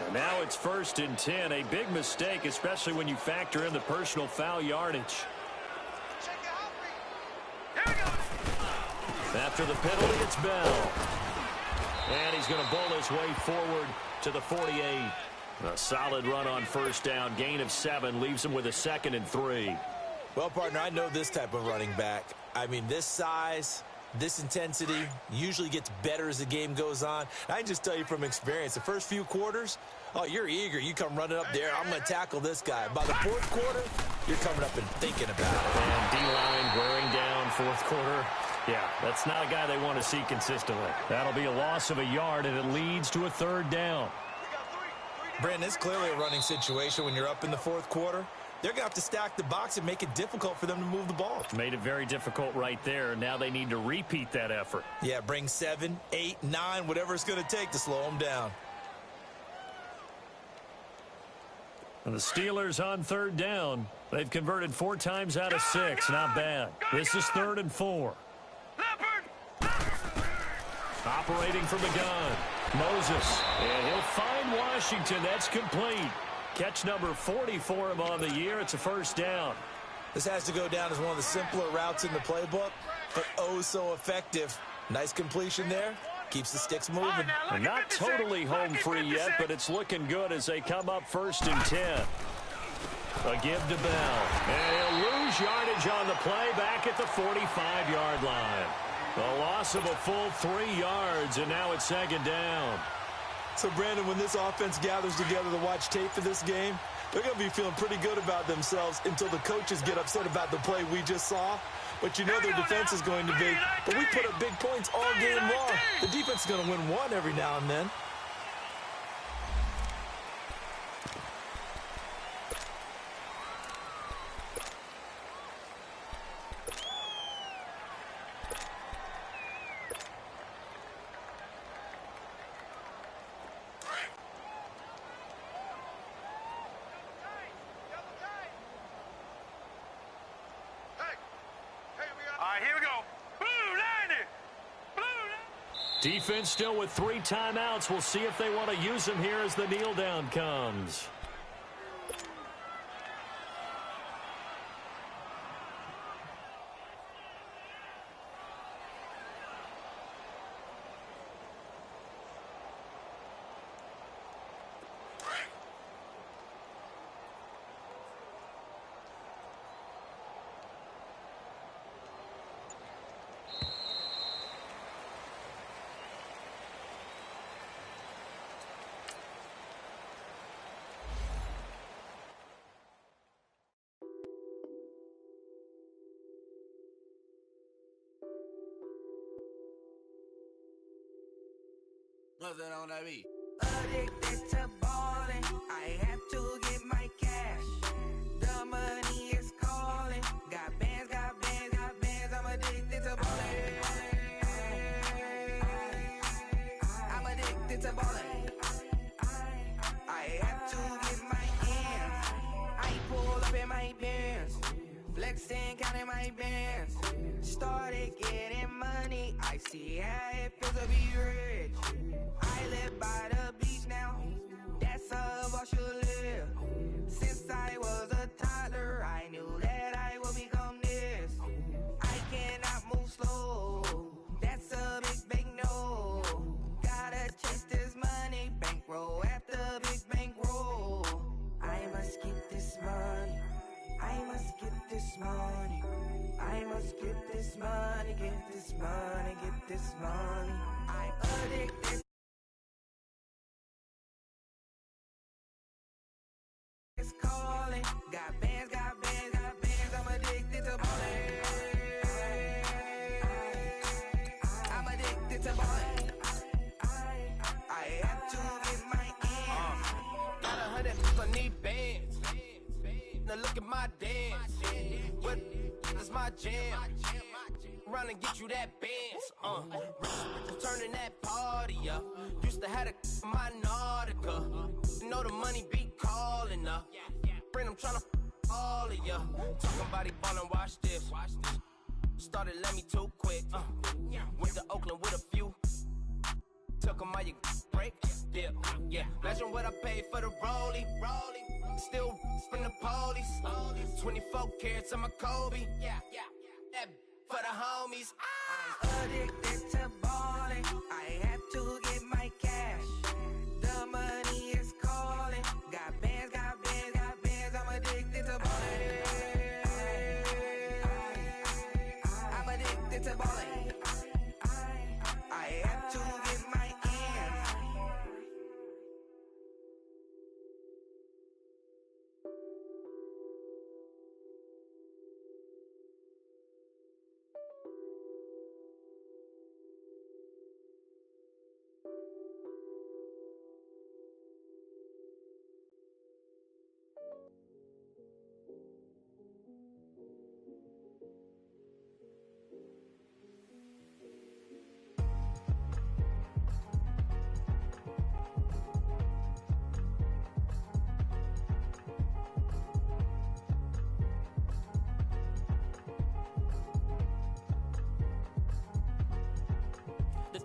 And now it's 1st and 10, a big mistake, especially when you factor in the personal foul yardage. After the penalty, it's Bell. And he's going to bowl his way forward to the 48. A solid run on first down. Gain of 7 leaves him with a 2nd and 3. Well, partner, I know this type of running back. I mean, this size, this intensity usually gets better as the game goes on. I can just tell you from experience, the first few quarters, oh, you're eager. You come running up there. I'm going to tackle this guy. By the fourth quarter, you're coming up and thinking about it. And D-line wearing down fourth quarter. Yeah, that's not a guy they want to see consistently. That'll be a loss of a yard, and it leads to a 3rd down. Brandon, it's clearly a running situation when you're up in the fourth quarter. They're going to have to stack the box and make it difficult for them to move the ball. Made it very difficult right there. Now they need to repeat that effort. Yeah, bring 7, 8, 9, whatever it's going to take to slow them down. And the Steelers on 3rd down. They've converted 4 times out of 6. Not bad. This is 3rd and 4. Operating from the gun. Moses. And he'll find Washington. That's complete. Catch number 40 for him on the year. It's a first down. This has to go down as one of the simpler routes in the playbook, but oh so effective. Nice completion there. Keeps the sticks moving. And not totally home free yet, but it's looking good as they come up 1st and 10. A give to Bell. And he'll lose yardage on the play back at the 45-yard line. A loss of a full 3 yards, and now it's 2nd down. So, Brandon, when this offense gathers together to watch tape for this game, they're going to be feeling pretty good about themselves until the coaches get upset about the play we just saw. But you know their defense is going to be. But we put up big points all game long. The defense is going to win one every now and then. Defense still with 3 timeouts. We'll see if they want to use them here as the kneel down comes. What's that on that beat? Addicted to ballin', I have to get my cash. The money is calling. Got bands, got bands, got bands. I'm addicted to ballin'. I'm addicted to ballin'. I have to get my hands. I pull up in my bands, flexing, counting my bands. Started getting money. I see how it feels to be rich. I live by the beach now. That's how I should live. Since I was a toddler, I knew that I would become this. I cannot move slow. That's a big no. Gotta chase this money, bankroll after big bankroll. I must get this money. I must get this money. I must get this money, get this money, get this money. I'm addicted. It's calling. Got bands, got bands, got bands. I'm addicted to ballin'. I'm addicted to ballin'. I have to get my ends. Got 100 I need bands. Now look at my dance. What is my jam? Run and get you that bands. Turning that party up. Used to have a my Nautica. You know the money be calling up. Friend, I'm tryna all of ya. Talking about he ballin', watch this. Started let me too quick. Went to Oakland with a few. Took 'em all you break. Dip. Yeah. Imagine what I paid for the rollie. Still spin the police. 24 carats on my Kobe. Yeah. That for the homies. I'm addicted to ballin'. I have to get my cash. The money is calling. Got bands, got bands, got bands. I'm addicted to ballin'. I'm addicted to ballin'. I have to get my ends.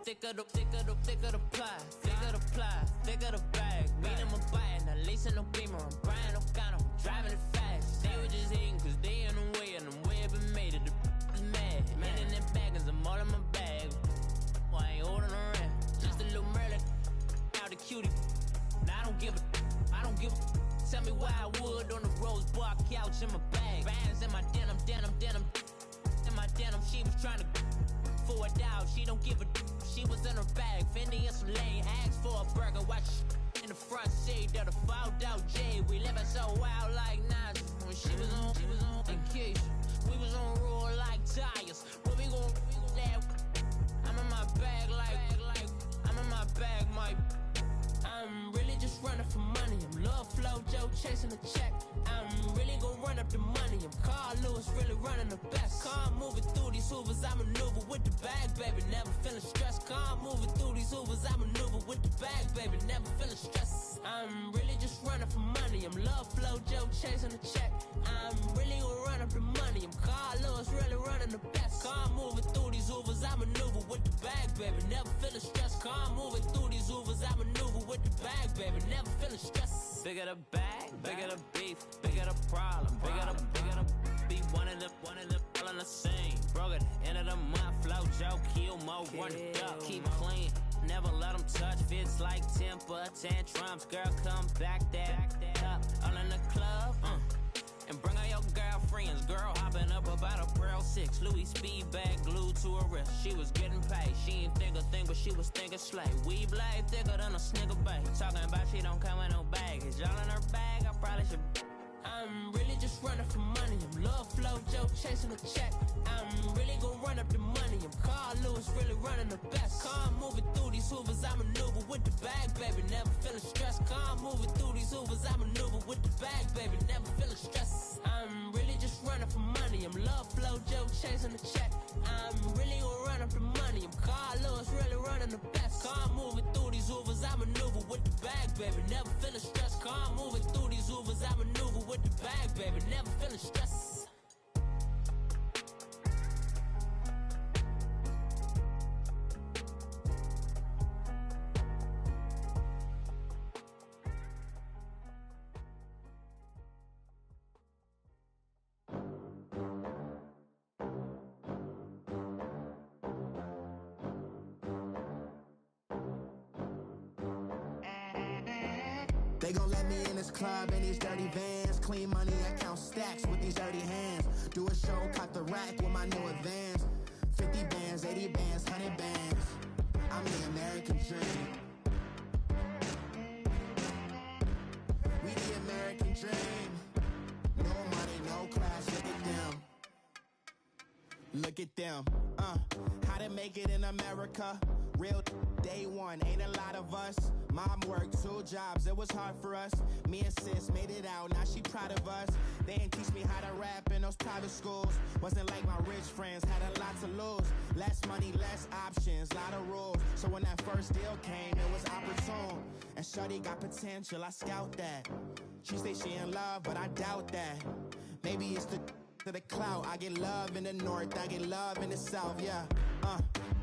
Thicker the pie, thicker the ply, thicker the bag. Beat them a bite, now lacing no beamer. I'm buying no counter, I'm driving it fast. They were just hating cause they in the way, and the way I've been made it. The is mad. Man in that bag, cause I'm all in my bag. Well, I ain't holding around. Just a little Merlin, out the cutie. Now I don't give a. Tell me why I would on the rose bar couch in my bag. Bands in my denim. In my denim, she was trying to for a doubt. She don't give a. She was in her bag, Fendi and some lane. Asked for a burger, watch in the front seat of the fouled out J. We living so wild like Nas. When she was on vacation, we was on roll like tires. Where we gon' that? I'm in my bag like I'm in my bag, Mike. I'm really just running for money. I'm Love Flow Joe chasing a check. I'm really gon' run up the money. I'm Carl Lewis, really running the best. Car moving through these hoovers, I maneuver with the bag, baby. Never feeling stressed. Car moving through these hoovers, I maneuver with the bag, baby. Never feeling stressed. I'm really just running for money. I'm Love Flow Joe chasing a check. I'm really gon' run up the money. I'm Carl Lewis, really running the best. Car moving through these hoovers, I maneuver with the bag, baby. Never feeling stressed. Car moving through these hoovers, I maneuver with the bag, baby. Never feeling stressed. Bigger the bag, bigger the beef, bigger the problem, bigger the be one of the all in the same. Broke at the end of the month, flow Joe, kill mo, run it up, keep clean. Never let them touch, fits like temper tantrums. Girl, come back that up, all in the club, and bring all your girlfriends. Girl hopping up about a Pearl 6, Louis speed bag glued to her wrist. She was getting paid, she ain't think a thing, but she was thinking slay. We blade thicker than a snigger bag. Talking about she don't come with no baggage. All in her bag, I probably should. I'm really just running for money. I'm Love Flow Joe chasing a check. I'm really gon' run up the money. I'm Carl Lewis, really running the best. Car moving through these hoovers, I maneuver with the bag, baby. Never feeling stressed. Car moving through these hoovers, I maneuver with the bag, baby. Never feeling stressed. I'm really just running for money. I'm love flow, Joe chasing the check. I'm really gonna run up the money. I'm Carl Lewis, really running the best. Car moving through these hoovers, I maneuver with the bag, baby. Never feeling stressed. Car moving through these hoovers, I maneuver with the bag, baby. Never feeling stressed. They gon' let me in this club in these dirty vans. Clean money, I count stacks with these dirty hands. Do a show, caught the rack with my new advance. 50 bands, 80 bands, 100 bands. I'm the American dream. We the American dream. No money, no class, look at them. Look at them, how to make it in America. Real day one, ain't a lot of us. Mom worked 2 jobs, it was hard for us. Me and sis made it out, now she proud of us. They ain't teach me how to rap in those private schools. Wasn't like my rich friends, had a lot to lose. Less money, less options, lot of rules. So when that first deal came, it was opportune. And shorty got potential, I scout that. She say she in love, but I doubt that. Maybe it's to the clout. I get love in the north, I get love in the south, yeah.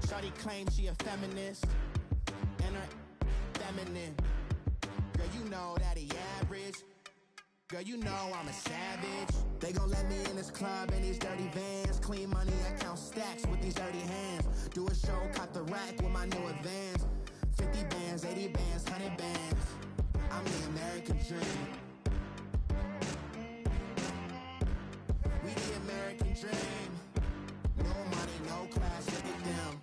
Shorty claims she a feminist, and her feminine. Girl, you know that he average. Girl, you know I'm a savage. They gon' let me in this club in these dirty vans. Clean money, I count stacks with these dirty hands. Do a show, caught the rack with my new advance. 50 bands, 80 bands, 100 bands. I'm the American dream. We the American dream. No money, no class, look at them.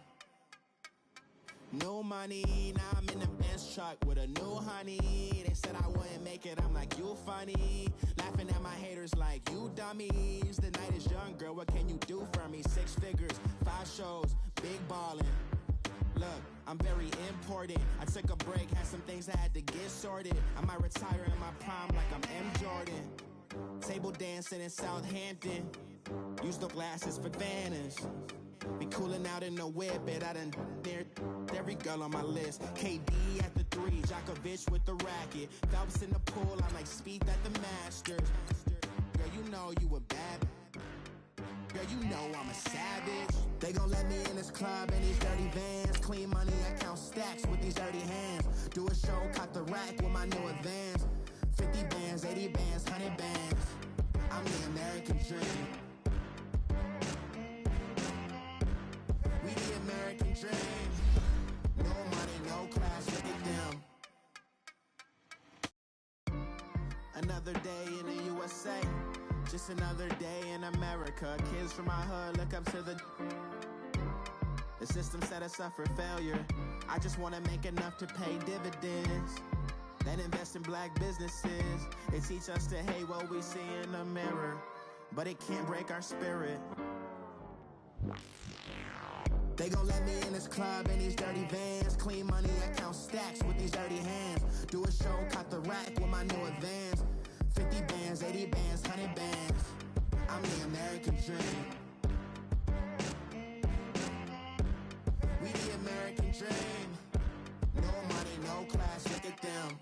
No money, now I'm in the Benz truck with a new honey. They said I wouldn't make it, I'm like, you funny. Laughing at my haters like, you dummies. The night is young, girl, what can you do for me? 6 figures, 5 shows, big ballin'. Look, I'm very important. I took a break, had some things I had to get sorted. I might retire in my prime like I'm M. Jordan. Table dancing in Southampton. Use the glasses for Vannas. Be cooling out in the whip, but I done near every girl on my list. KD at the 3, Djokovic with the racket. Phelps in the pool, I'm like Speed at the Masters. Girl, you know you a bad. Girl, you know I'm a savage. They gon' let me in this club in these dirty vans. Clean money, I count stacks with these dirty hands. Do a show, caught the rack with my new advance. 50 bands, 80 bands, 100 bands. I'm the American dream. We the American dream. No money, no class, look at them. Another day in the USA. Just another day in America. Kids from my hood look up to the system set us up for failure. I just want to make enough to pay dividends. Then invest in black businesses. They teach us to hate what we see in the mirror, but it can't break our spirit. They gon' let me in this club in these dirty vans. Clean money, I count stacks with these dirty hands. Do a show, caught the rack with my new advance. 50 bands, 80 bands, 100 bands. I'm the American dream. We the American dream. No money, no class, look at them.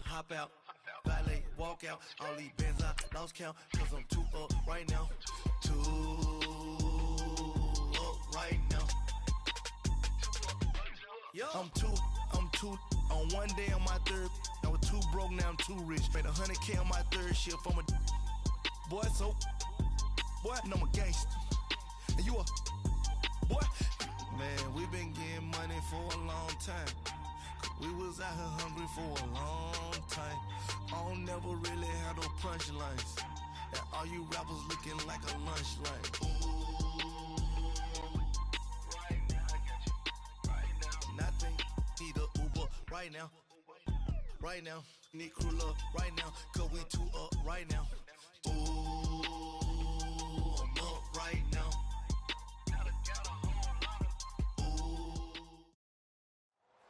Hop out, valet, walk out. All these bands I lost count, cause I'm too up right now. Too up right now. I'm too on one day on my third. I was too broke, now I'm too rich. Made 100K on my third shift from a boy, so boy, and I'm a gangster. And you a boy. Man, we been getting money for a long time. We was out here hungry for a long time. I don't never really have no punchlines. And all you rappers looking like a lunch line. Right now, I got you. Right now. Nothing. Need a Uber right now. Right now. Need crew love right now. Cause we two up right now. Ooh, I'm up right now.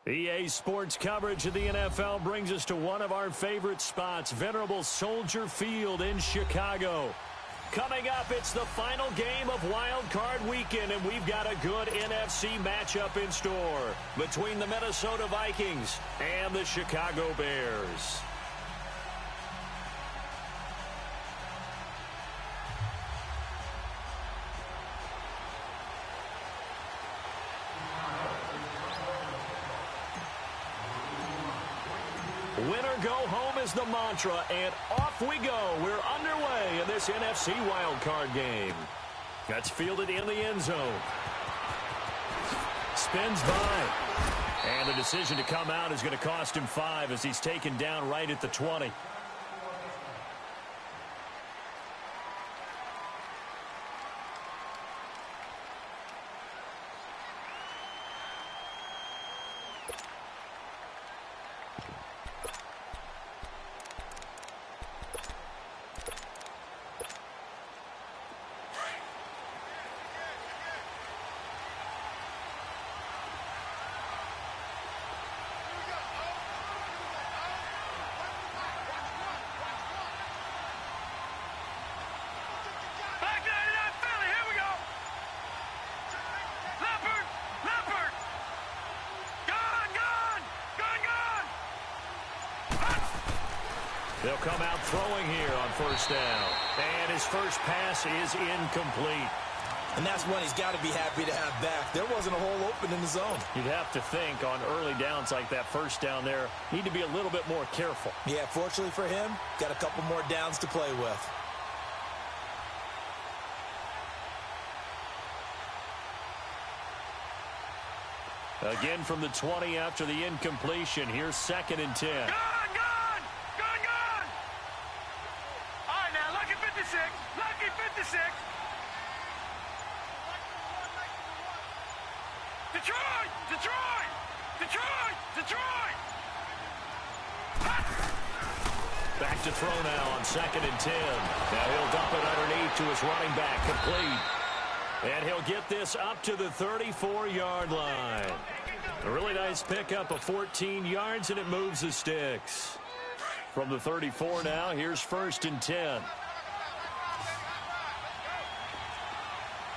EA Sports coverage of the NFL brings us to one of our favorite spots, venerable Soldier Field in Chicago. Coming up, it's the final game of Wild Card Weekend, and we've got a good NFC matchup in store between the Minnesota Vikings and the Chicago Bears. Winner go home is the mantra, and off we go. We're underway in this NFC wildcard game. That's fielded in the end zone. Spins by. And the decision to come out is going to cost him 5 as he's taken down right at the 20. They'll come out throwing here on first down. And his first pass is incomplete. And that's one he's got to be happy to have back. There wasn't a hole open in the zone. You'd have to think on early downs like that first down there, need to be a little bit more careful. Yeah, fortunately for him, got a couple more downs to play with. Again from the 20 after the incompletion. Here's 2nd and 10. Gone! All right, now, lucky 56. Lucky 56. Detroit! Detroit! Detroit! Detroit! Back to throw now on 2nd and 10. Now he'll dump it underneath to his running back, complete. And he'll get this up to the 34-yard line. A really nice pickup of 14 yards, and it moves the sticks. From the 34 now, here's 1st and 10. Here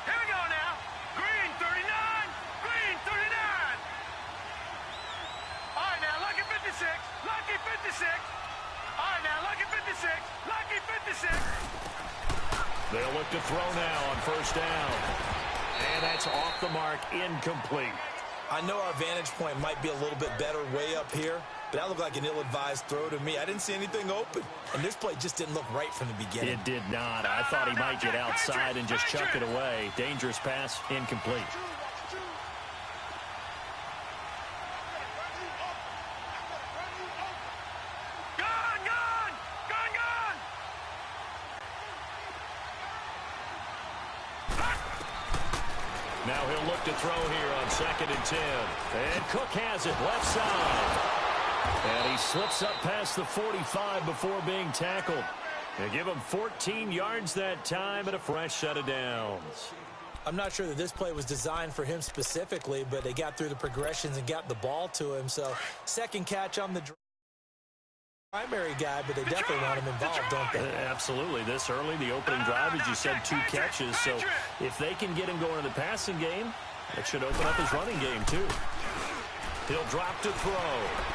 we go now. Green 39. Green 39. All right, now, lucky 56. Lucky 56. All right, now, lucky 56. Lucky 56. They'll look to throw now on first down. And that's off the mark, incomplete. I know our vantage point might be a little bit better way up here, but that looked like an ill-advised throw to me. I didn't see anything open, and this play just didn't look right from the beginning. It did not. I thought he might get outside and just chuck it away. Dangerous pass, incomplete. Now he'll look to throw here on 2nd and 10. And Cook has it left side. And he slips up past the 45 before being tackled. They give him 14 yards that time and a fresh set of downs. I'm not sure that this play was designed for him specifically, but they got through the progressions and got the ball to him. So second catch on the primary guy, but they definitely want him involved, don't they? Absolutely. This early, the opening drive, as you said, 2 catches. So if they can get him going in the passing game, that should open up his running game too. He'll drop to throw.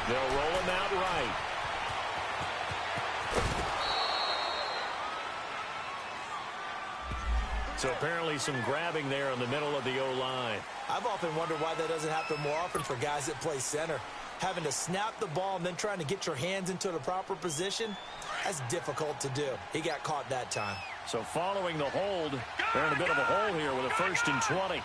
They'll roll him out right. So apparently some grabbing there in the middle of the O-line. I've often wondered why that doesn't happen more often for guys that play center. Having to snap the ball and then trying to get your hands into the proper position, that's difficult to do. He got caught that time. So following the hold, they're in a bit of a hole here with a 1st and 20.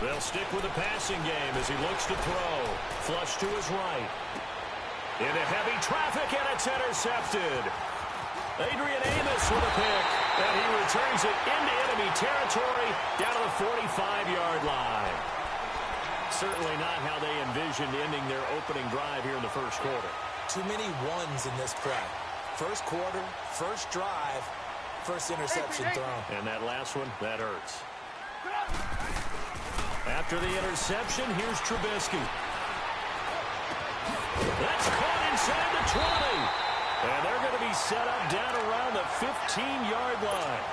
They'll stick with the passing game as he looks to throw. Flush to his right. Into heavy traffic, and it's intercepted. Adrian Amos with a pick, and he returns it into enemy territory down to the 45-yard line. Certainly not how they envisioned ending their opening drive here in the first quarter. Too many ones in this play. First quarter, first drive, first interception thrown. And that last one, that hurts. After the interception, here's Trubisky. That's caught inside the 20. And they're going to be set up down around the 15-yard line.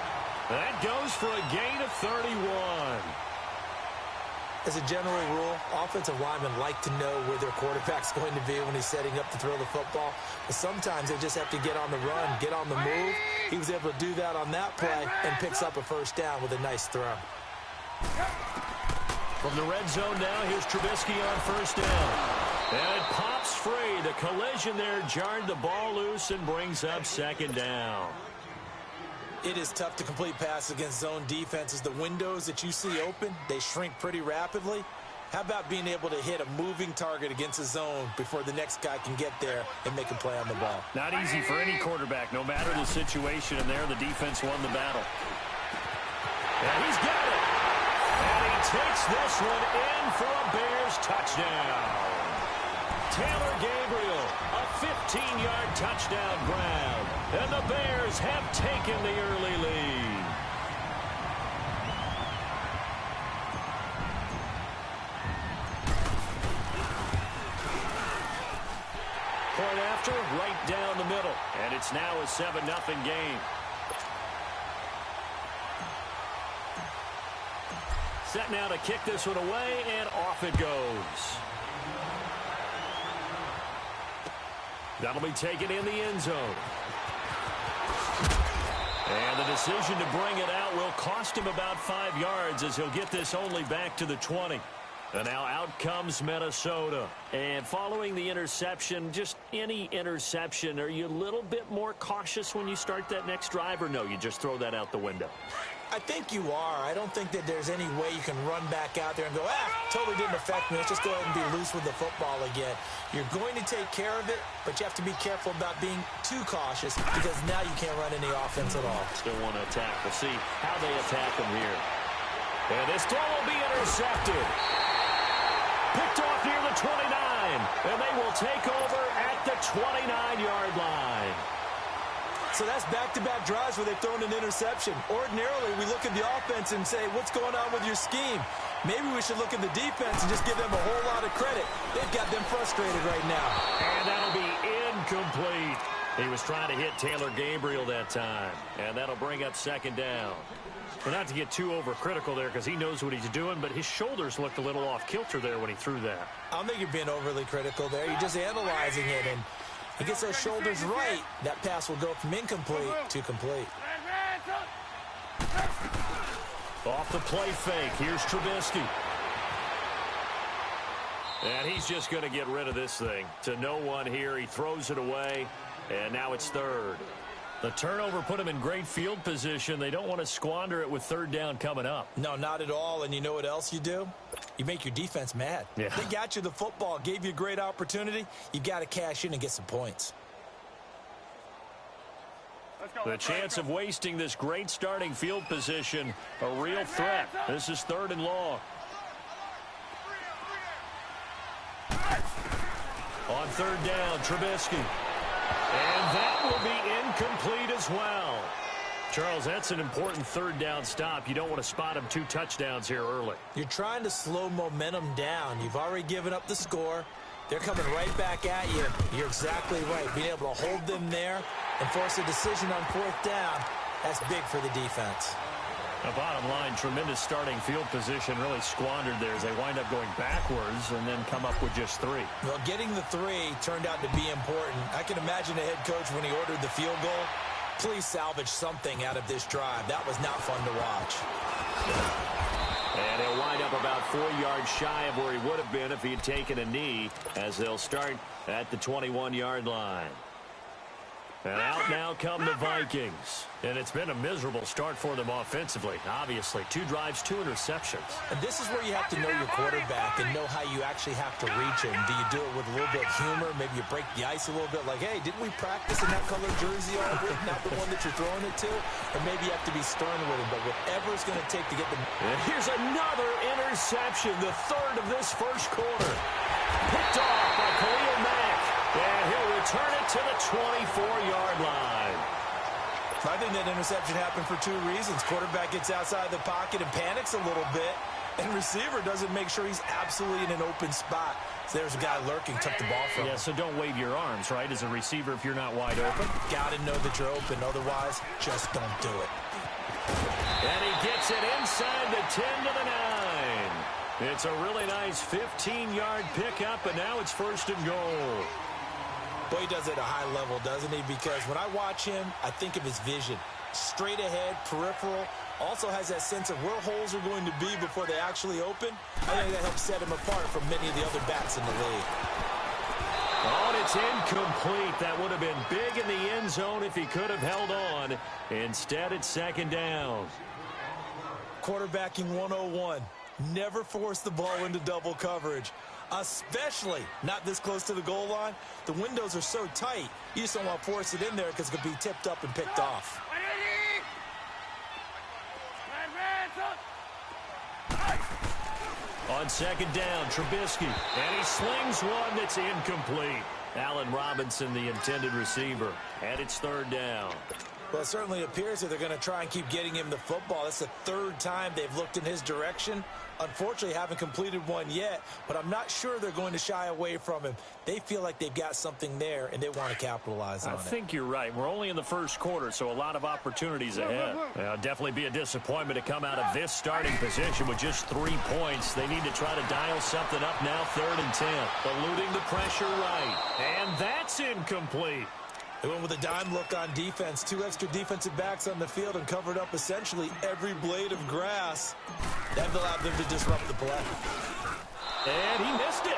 That goes for a gain of 31. As a general rule, offensive linemen like to know where their quarterback's going to be when he's setting up to throw the football. But sometimes they just have to get on the run, get on the move. He was able to do that on that play and picks up a first down with a nice throw. From the red zone now, here's Trubisky on first down. And it pops free. The collision there jarred the ball loose and brings up second down. It is tough to complete passes against zone defenses. The windows that you see open, they shrink pretty rapidly. How about being able to hit a moving target against a zone before the next guy can get there and make a play on the ball? Not easy for any quarterback, no matter the situation. And there, the defense won the battle. And he's got it. And he takes this one in for a Bears touchdown. Taylor Gabriel, a 15-yard touchdown grab. And the Bears have taken the early lead. Point after, right down the middle. And it's now a 7-0 game. Set now to kick this one away, and off it goes. That'll be taken in the end zone. And the decision to bring it out will cost him about 5 yards as he'll get this only back to the 20. And now out comes Minnesota. And following the interception, just any interception, are you a little bit more cautious when you start that next drive, or no, you just throw that out the window? I think you are. I don't think that there's any way you can run back out there and go, totally didn't affect me. Let's just go ahead and be loose with the football again. You're going to take care of it, but you have to be careful about being too cautious because now you can't run any offense at all. Still want to attack. We'll see how they attack them here. And this throw will be intercepted. Picked off near the 29, and they will take over at the 29-yard line. So that's back-to-back drives where they've thrown an interception. Ordinarily, we look at the offense and say, what's going on with your scheme? Maybe we should look at the defense and just give them a whole lot of credit. They've got them frustrated right now. And that'll be incomplete. He was trying to hit Taylor Gabriel that time. And that'll bring up second down. Well, not to get too overcritical there because he knows what he's doing, but his shoulders looked a little off kilter there when he threw that. I don't think you're being overly critical there. You're just analyzing it, and he gets those shoulders right. That pass will go from incomplete to complete. Off the play fake, here's Trubisky. And he's just going to get rid of this thing. To no one here, he throws it away, and now it's third. The turnover put him in great field position. They don't want to squander it with third down coming up. No, not at all. And you know what else you do? You make your defense mad. Yeah. They got you the football, gave you a great opportunity. You've got to cash in and get some points. The chance of wasting this great starting field position, a real threat. This is third and long. On third down, Trubisky. And that will be incomplete as well. Charles, that's an important third down stop. You don't want to spot him 2 touchdowns here early. You're trying to slow momentum down. You've already given up the score. They're coming right back at you. You're exactly right. Being able to hold them there and force a decision on fourth down, that's big for the defense. The bottom line, tremendous starting field position, really squandered there as they wind up going backwards and then come up with just 3. Well, getting the 3 turned out to be important. I can imagine the head coach when he ordered the field goal. Please salvage something out of this drive. That was not fun to watch. And he'll wind up about 4 yards shy of where he would have been if he had taken a knee as they'll start at the 21-yard line. And out now come the Vikings. And it's been a miserable start for them offensively. Obviously, 2 drives, 2 interceptions. And this is where you have to know your quarterback and know how you actually have to reach him. Do you do it with a little bit of humor? Maybe you break the ice a little bit like, hey, didn't we practice in that color jersey already? Not the one that you're throwing it to? Or maybe you have to be stern with him. But whatever it's going to take to get them. And here's another interception, the 3rd of this first quarter. Picked off by Khalil Mack. And he'll return it to the 24-yard line. I think that interception happened for 2 reasons. Quarterback gets outside the pocket and panics a little bit, and receiver doesn't make sure he's absolutely in an open spot. So there's a guy lurking, took the ball from him. Yeah, so don't wave your arms, right, as a receiver if you're not wide open. Got to know that you're open. Otherwise, just don't do it. And he gets it inside the 10 to the 9. It's a really nice 15-yard pickup, and now it's 1st and goal. Boy, he does it at a high level, doesn't he? Because when I watch him, I think of his vision. Straight ahead, peripheral. Also has that sense of where holes are going to be before they actually open. I think that helps set him apart from many of the other backs in the league. Oh, and it's incomplete. That would have been big in the end zone if he could have held on. Instead, it's 2nd down. Quarterbacking 101. Never force the ball into double coverage. Especially not this close to the goal line. The windows are so tight, you just don't want to force it in there because it could be tipped up and picked off. On 2nd down, Trubisky. And he slings one that's incomplete. Allen Robinson, the intended receiver. And it's 3rd down. Well, it certainly appears that they're going to try and keep getting him the football. That's the 3rd time they've looked in his direction. Unfortunately, haven't completed one yet, but I'm not sure they're going to shy away from him. They feel like they've got something there, and they want to capitalize on it. I think you're right. We're only in the first quarter, so a lot of opportunities ahead. Definitely be a disappointment to come out of this starting position with just 3 points. They need to try to dial something up now, 3rd and 10. Eluding the pressure right, and that's incomplete. They went with a dime look on defense. 2 extra defensive backs on the field and covered up essentially every blade of grass. That allowed them to disrupt the play. And he missed it.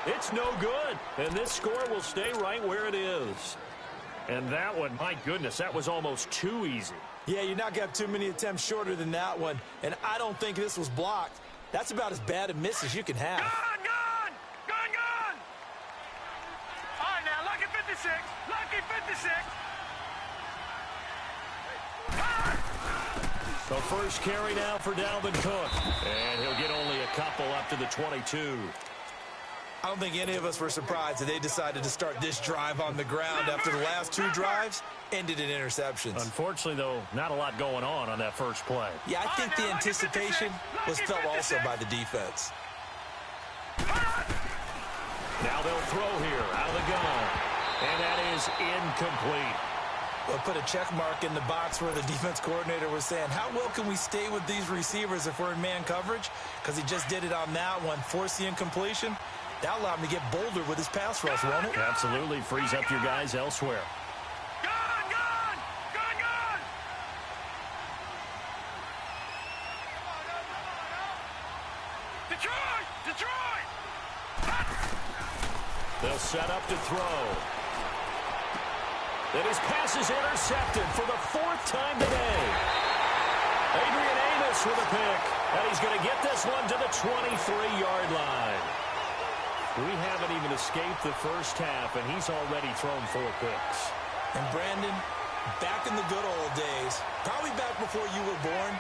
It's no good. And this score will stay right where it is. And that one, my goodness, that was almost too easy. Yeah, you're not going to have too many attempts shorter than that one. And I don't think this was blocked. That's about as bad a miss as you can have. Gone! All right, now, lucky 56. Lucky 56. The first carry now for Dalvin Cook. And he'll get only a couple up to the 22. I don't think any of us were surprised that they decided to start this drive on the ground after the last 2 drives ended in interceptions. Unfortunately, though, not a lot going on that first play. Yeah, I think the anticipation was felt also by the defense. Now they'll throw here out of the gun. And that is incomplete. Well, put a check mark in the box where the defense coordinator was saying, how well can we stay with these receivers if we're in man coverage? Because he just did it on that one, forced the incompletion. That allowed him to get bolder with his pass rush, won't it? Absolutely. Frees up your guys elsewhere. Gone! Detroit! They'll set up to throw. And his pass is intercepted for the 4th time today. Adrian Amos with a pick. And he's going to get this one to the 23-yard line. We haven't even escaped the first half, and he's already thrown 4 picks. And Brandon, back in the good old days, probably back before you were born,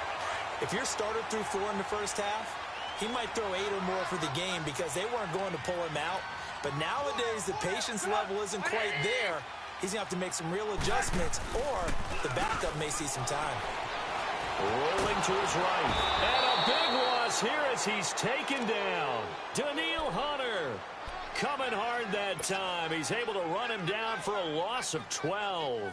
if your starter threw 4 in the first half, he might throw 8 or more for the game because they weren't going to pull him out. But nowadays, the patience level isn't quite there. He's going to have to make some real adjustments, or the backup may see some time. Rolling to his right. And a big loss here as he's taken down. Daniil Hunter coming hard that time. He's able to run him down for a loss of 12.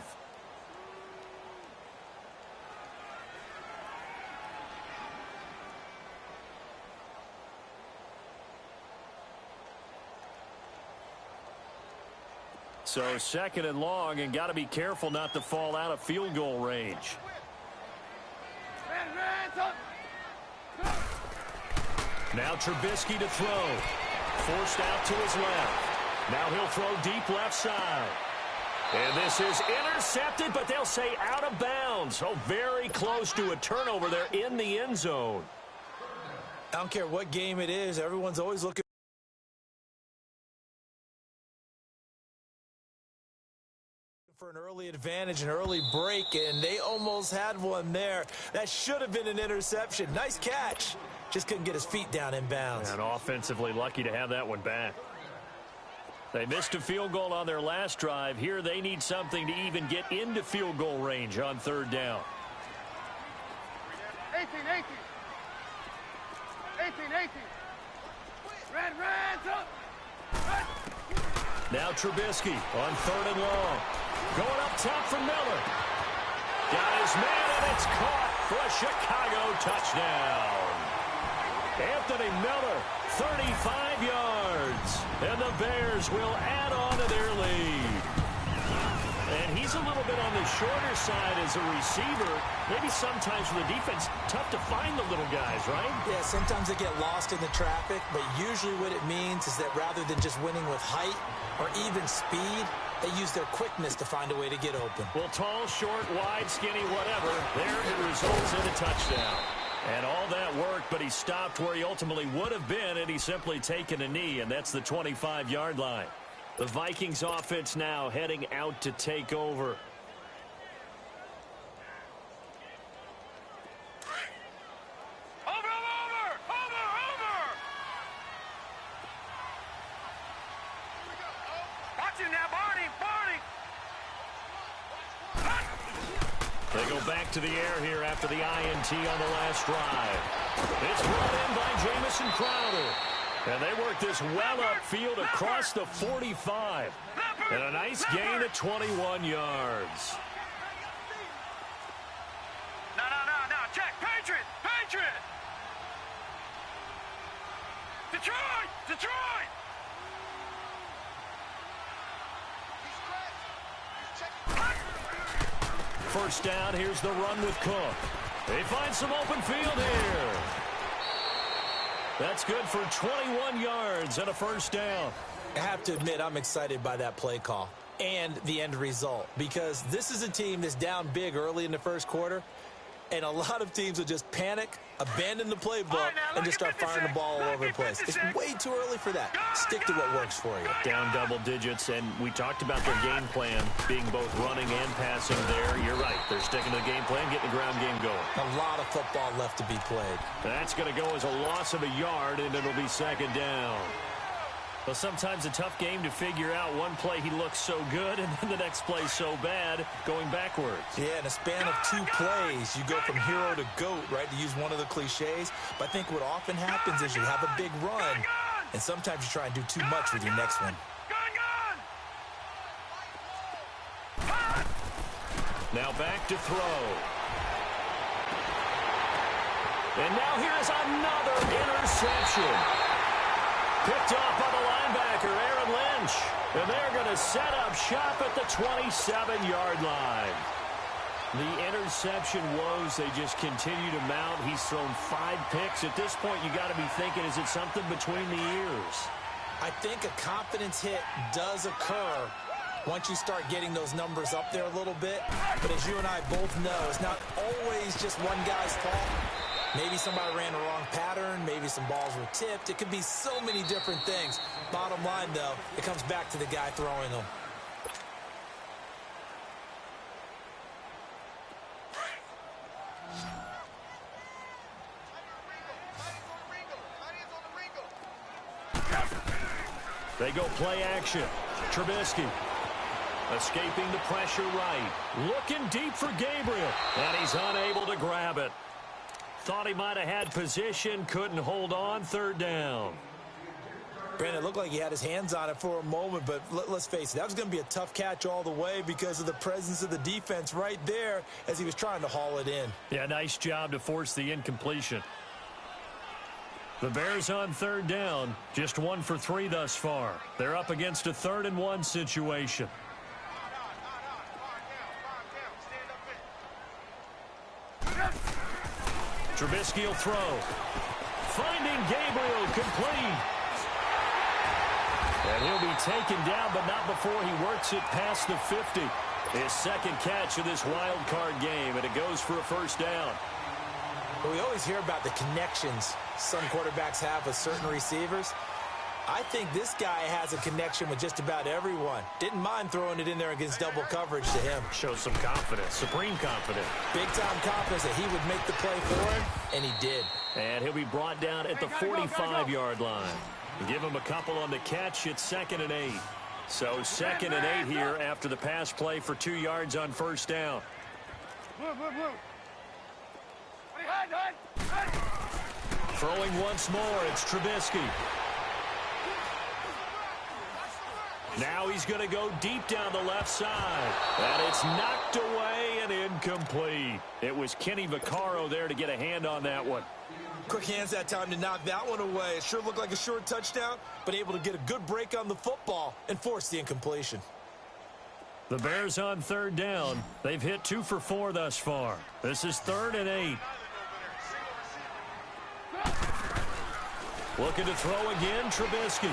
So 2nd and long, and got to be careful not to fall out of field goal range. Now Trubisky to throw. Forced out to his left. Now he'll throw deep left side. And this is intercepted, but they'll say out of bounds. Oh, very close to a turnover there in the end zone. I don't care what game it is. Everyone's always looking for an early advantage, an early break, and they almost had one there. That should have been an interception. Nice catch. Just couldn't get his feet down in bounds. And offensively lucky to have that one back. They missed a field goal on their last drive. Here they need something to even get into field goal range on third down. 18. Red, up. Red. Now Trubisky on third and long. Going up top for Miller. Got his man, and it's caught for a Chicago touchdown. Anthony Miller, 35 yards. And the Bears will add on to their lead. And he's a little bit on the shorter side as a receiver. Maybe sometimes for the defense, tough to find the little guys, right? Yeah, sometimes they get lost in the traffic, but usually what it means is that rather than just winning with height or even speed, they use their quickness to find a way to get open. Well, tall, short, wide, skinny, whatever, there it results in a touchdown. And all that worked, but he stopped where he ultimately would have been, and he's simply taken a knee, and that's the 25-yard line. The Vikings offense now heading out to take over. Watch him now, Barney. They go back to the air here after the INT on the last drive. It's brought in by Jamison Crowder. And they work this well upfield across the 45. And a nice gain of 21 yards. No. Check. Patriot. Detroit. First down, here's the run with Cook. They find some open field here. That's good for 21 yards and a first down. I have to admit, I'm excited by that play call and the end result, because this is a team that's down big early in the first quarter, and a lot of teams will just panic, abandon the playbook, and just start firing the ball all over the place. It's way too early for that. Stick to what works for you. Down double digits, and we talked about their game plan being both running and passing there. You're right. They're sticking to the game plan, getting the ground game going. A lot of football left to be played. That's going to go as a loss of a yard, and it'll be second down. Well, sometimes a tough game to figure out. One play he looks so good, and then the next play so bad, going backwards. Yeah, in a span of 2 plays, you go from hero to GOAT, right, to use one of the cliches. But I think what often happens is you have a big run, and sometimes you try and do too much with your next one. Now back to throw. And now here's another interception. Picked off by the linebacker, Aaron Lynch. And they're going to set up shop at the 27-yard line. The interception woes, they just continue to mount. He's thrown 5 picks. At this point, you got to be thinking, is it something between the ears? I think a confidence hit does occur once you start getting those numbers up there a little bit. But as you and I both know, it's not always just one guy's fault. Maybe somebody ran the wrong pattern. Maybe some balls were tipped. It could be so many different things. Bottom line, though, it comes back to the guy throwing them. They go play action. Trubisky escaping the pressure right. Looking deep for Gabriel. And he's unable to grab it. Thought he might have had position, couldn't hold on, third down. Brandon, it looked like he had his hands on it for a moment, but let's face it, that was going to be a tough catch all the way because of the presence of the defense right there as he was trying to haul it in. Yeah, nice job to force the incompletion. The Bears on third down, just 1 for 3 thus far. They're up against a 3rd and 1 situation. Trubisky will throw. Finding Gabriel complete. And he'll be taken down, but not before he works it past the 50. His second catch of this wild card game, and it goes for a first down. Well, we always hear about the connections some quarterbacks have with certain receivers. I think this guy has a connection with just about everyone. Didn't mind throwing it in there against double coverage to him. Shows some confidence, supreme confidence. Big-time confidence that he would make the play for him, and he did. And he'll be brought down at the 45-yard line. Give him a couple on the catch. It's 2nd and 8. So 2nd and 8 here after the pass play for 2 yards on first down. Throwing once more, it's Trubisky. Now he's going to go deep down the left side. And it's knocked away and incomplete. It was Kenny Vaccaro there to get a hand on that one. Quick hands that time to knock that one away. It sure looked like a short touchdown, but able to get a good break on the football and force the incompletion. The Bears on 3rd down. They've hit 2 for 4 thus far. This is 3rd and 8. Looking to throw again, Trubisky.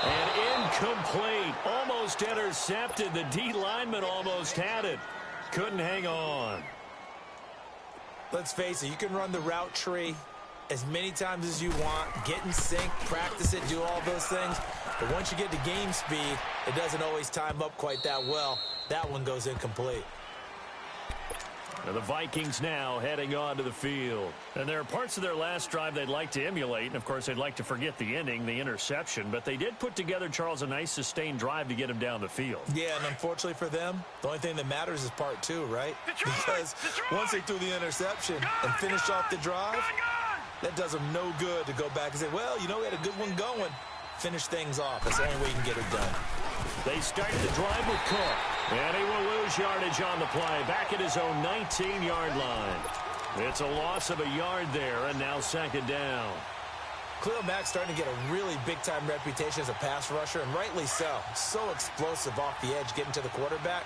And incomplete. Almost intercepted. The D lineman almost had it. Couldn't hang on. Let's face it, you can run the route tree as many times as you want, get in sync, practice it, do all those things. But once you get to game speed, it doesn't always time up quite that well. That one goes incomplete. And the Vikings now heading onto the field. And there are parts of their last drive they'd like to emulate. And, of course, they'd like to forget the ending, the interception. But they did put together, Charles, a nice sustained drive to get him down the field. Yeah, and unfortunately for them, the only thing that matters is part 2, right? Because once they threw the interception and finished off the drive, that does them no good to go back and say, well, you know, we had a good one going. Finish things off. That's the only way you can get it done. They start the drive with Cook. And he will lose yardage on the play. Back at his own 19-yard line. It's a loss of a yard there, and now 2nd down. Khalil Mack's starting to get a really big-time reputation as a pass rusher, and rightly so. So explosive off the edge getting to the quarterback.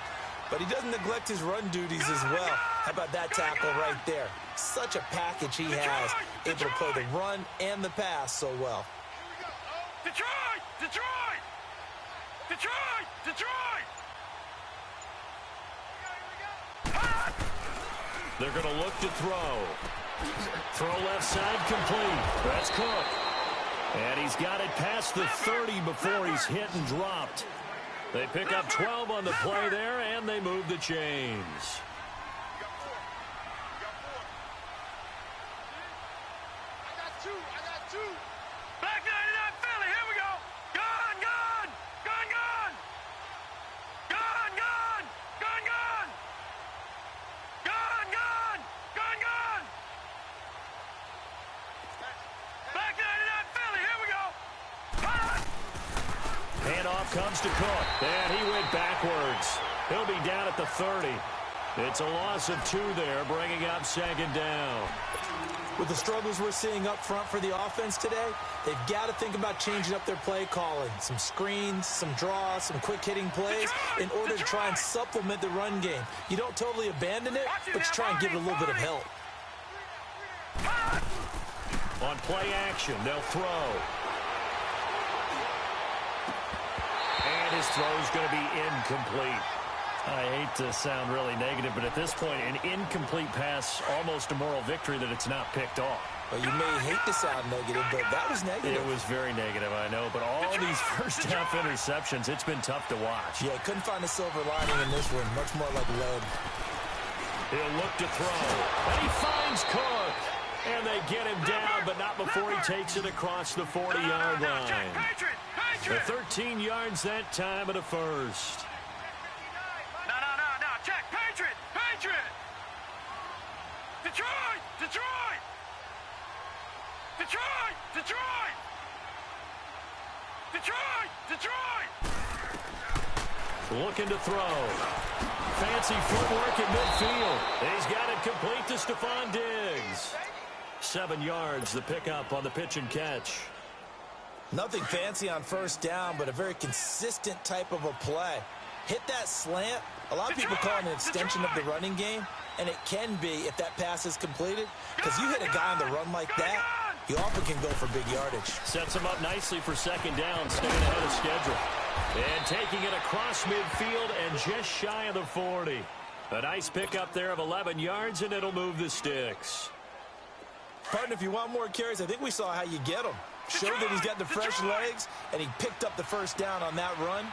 But he doesn't neglect his run duties as well. How about that tackle right there? Such a package he has, able to play the run and the pass so well. Detroit! Detroit! Detroit! Detroit! They're going to look to throw. Throw left side complete. That's Cook. And he's got it past the 30 before he's hit and dropped. They pick up 12 on the play there, and they move the chains. Back 99 Philly, here we go. Gone, gone, gone, gone. Gone, gone, gone, gone. Gone, gone, gone, gone. Back 99 Philly, here we go. Handoff comes to Cook, and he went backwards. He'll be down at the 30. It's a loss of 2 there, bringing up 2nd down. With the struggles we're seeing up front for the offense today, they've got to think about changing up their play calling. Some screens, some draws, some quick-hitting plays in order to try and supplement the run game. You don't totally abandon it, but you try and give it a little bit of help. On play action, they'll throw. And his throw's going to be incomplete. I hate to sound really negative, but at this point, an incomplete pass, almost a moral victory that it's not picked off. Well, you may hate to sound negative, but that was negative. It was very negative, I know. But all these first-half interceptions, it's been tough to watch. Yeah, couldn't find a silver lining in this one. Much more like lead. He'll look to throw. And he finds Cook. And they get him down, but not before he takes it across the 40-yard line. The 13 yards that time at a first. Check, Patriot! Patriot! Detroit! Detroit! Detroit! Detroit! Detroit! Detroit! Looking to throw. Fancy footwork in midfield. He's got it complete to Stephon Diggs. 7 yards, the pickup on the pitch and catch. Nothing fancy on first down, but a very consistent type of a play. Hit that slant. A lot of people call it an extension of the running game, and it can be if that pass is completed, because you hit a guy on the run like that, he often can go for big yardage. Sets him up nicely for second down, staying ahead of schedule. And taking it across midfield and just shy of the 40. A nice pickup there of 11 yards, and it'll move the sticks. Partner, if you want more carries, I think we saw how you get them. Show that he's got the fresh legs, and he picked up the first down on that run.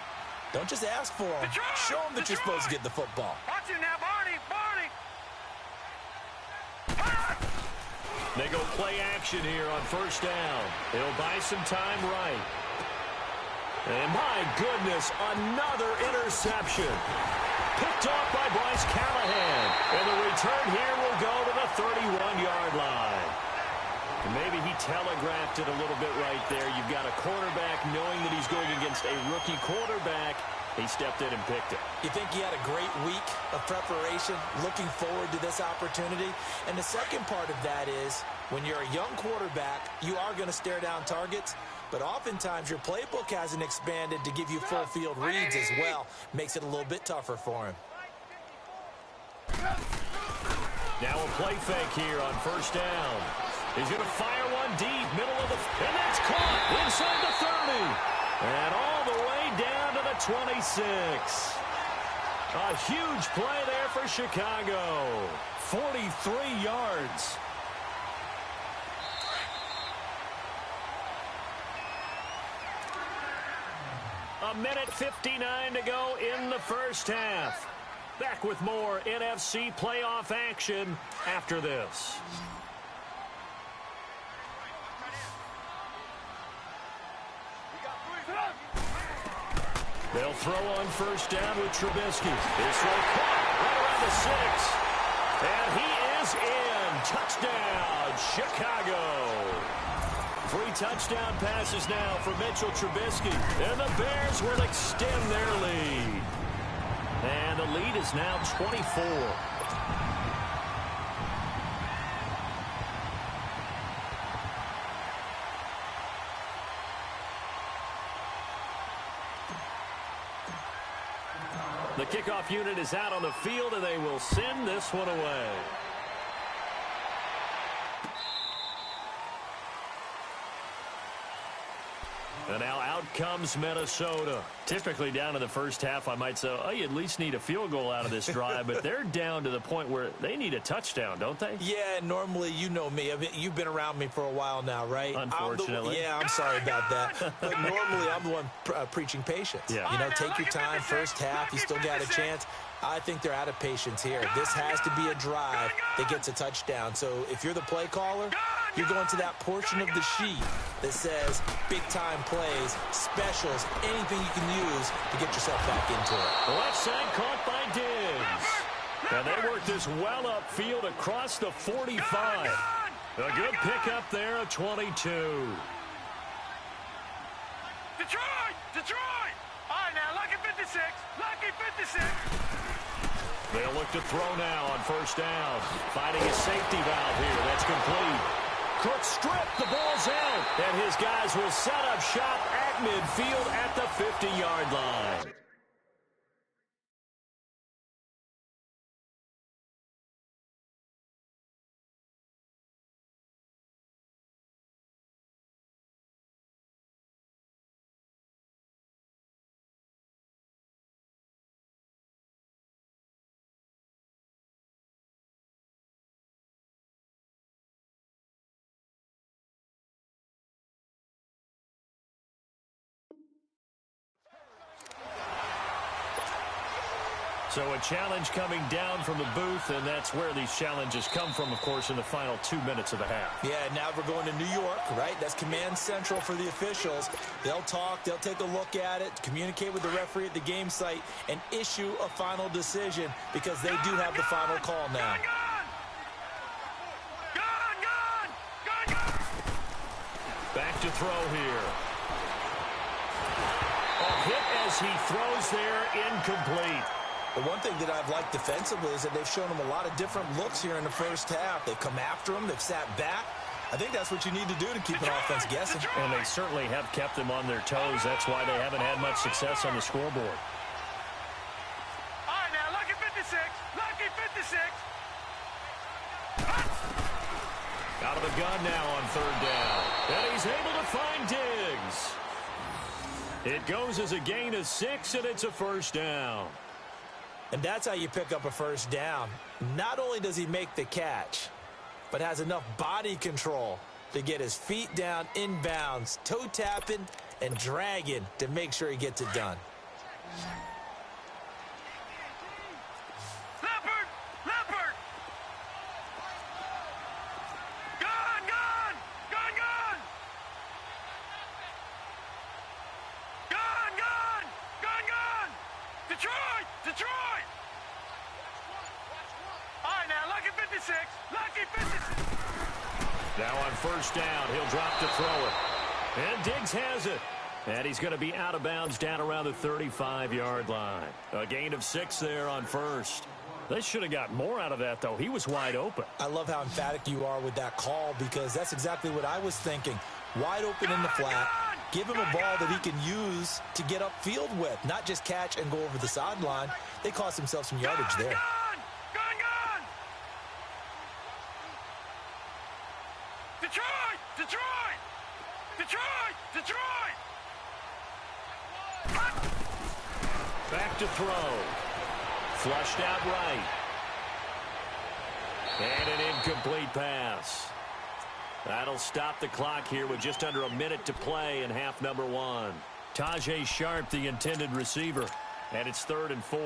Don't just ask for him. Show him that you're supposed to get the football. Watch him now, Barney. They go play action here on first down. He'll buy some time right. And my goodness, another interception. Picked off by Bryce Callahan. And the return here will go to the 31-yard line. And maybe he telegraphed it a little bit right there. You've got a quarterback knowing that he's going against a rookie quarterback. He stepped in and picked it. You think he had a great week of preparation, looking forward to this opportunity? And the second part of that is, when you're a young quarterback, you are going to stare down targets, but oftentimes your playbook hasn't expanded to give you full field reads as well. Makes it a little bit tougher for him. Now a play fake here on first down. He's going to fire one deep, middle of the... And that's caught inside the 30. And all the way down to the 26. A huge play there for Chicago. 43 yards. A minute 59 to go in the first half. Back with more NFC playoff action after this. They'll throw on first down with Trubisky. His throw caught right around the 6. And he is in. Touchdown, Chicago. 3 touchdown passes now for Mitchell Trubisky. And the Bears will extend their lead. And the lead is now 24. The kickoff unit is out on the field, and they will send this one away. And now out comes Minnesota. Typically down in the first half, I might say, oh, you at least need a field goal out of this drive. But they're down to the point where they need a touchdown, don't they? Yeah, normally, you know me. I mean, you've been around me for a while now, right? Unfortunately. I'm sorry about that. But normally, I'm the one preaching patience. Yeah. You know, take your time, first half, you still got a chance. I think they're out of patience here. This has to be a drive that gets a touchdown. So if you're the play caller, you're going to that portion of the sheet that says big-time plays, specials, anything you can use to get yourself back into it. The left side caught by Diggs. And they work this well upfield across the 45. A good pickup there of 22. Detroit! All right, now, lucky 56. Lucky 56. They'll look to throw now on first down. Finding a safety valve here. That's complete. Cook stripped. The ball's out. And his guys will set up shop at midfield at the 50-yard line. So a challenge coming down from the booth, and that's where these challenges come from, of course, in the final 2 minutes of the half. Yeah, now we're going to New York, right? That's command central for the officials. They'll talk, they'll take a look at it, communicate with the referee at the game site, and issue a final decision because they do have the final call now. Back to throw here. A hit as he throws there, incomplete. The one thing that I've liked defensively is that they've shown them a lot of different looks here in the first half. They've come after them. They've sat back. I think that's what you need to do to keep an offense guessing. And they certainly have kept them on their toes. That's why they haven't had much success on the scoreboard. All right, now, lucky 56. Lucky 56. A Out of the gun now on third down. And he's able to find Diggs. It goes as a gain of 6, and it's a first down. And that's how you pick up a first down. Not only does he make the catch, but has enough body control to get his feet down inbounds, toe tapping and dragging to make sure he gets it done. Leopard! Leopard! Gun! Gun! Gun! Gun! Gun! Gun! Gun! Gun! Detroit! Detroit! All right, now, lucky 56. Lucky 56. Now on first down, he'll drop to throw it. And Diggs has it. And he's going to be out of bounds down around the 35-yard line. A gain of 6 there on first. They should have got more out of that, though. He was wide open. I love how emphatic you are with that call because that's exactly what I was thinking. Wide open in the flat. Give him a ball that he can use to get upfield with, not just catch and go over the sideline. They cost themselves some yardage there. Detroit! Detroit! Detroit! Detroit! Back to throw. Flushed out right. And an incomplete pass. That'll stop the clock here with just under a minute to play in half number 1. Tajay Sharp, the intended receiver. And it's 3rd and 4.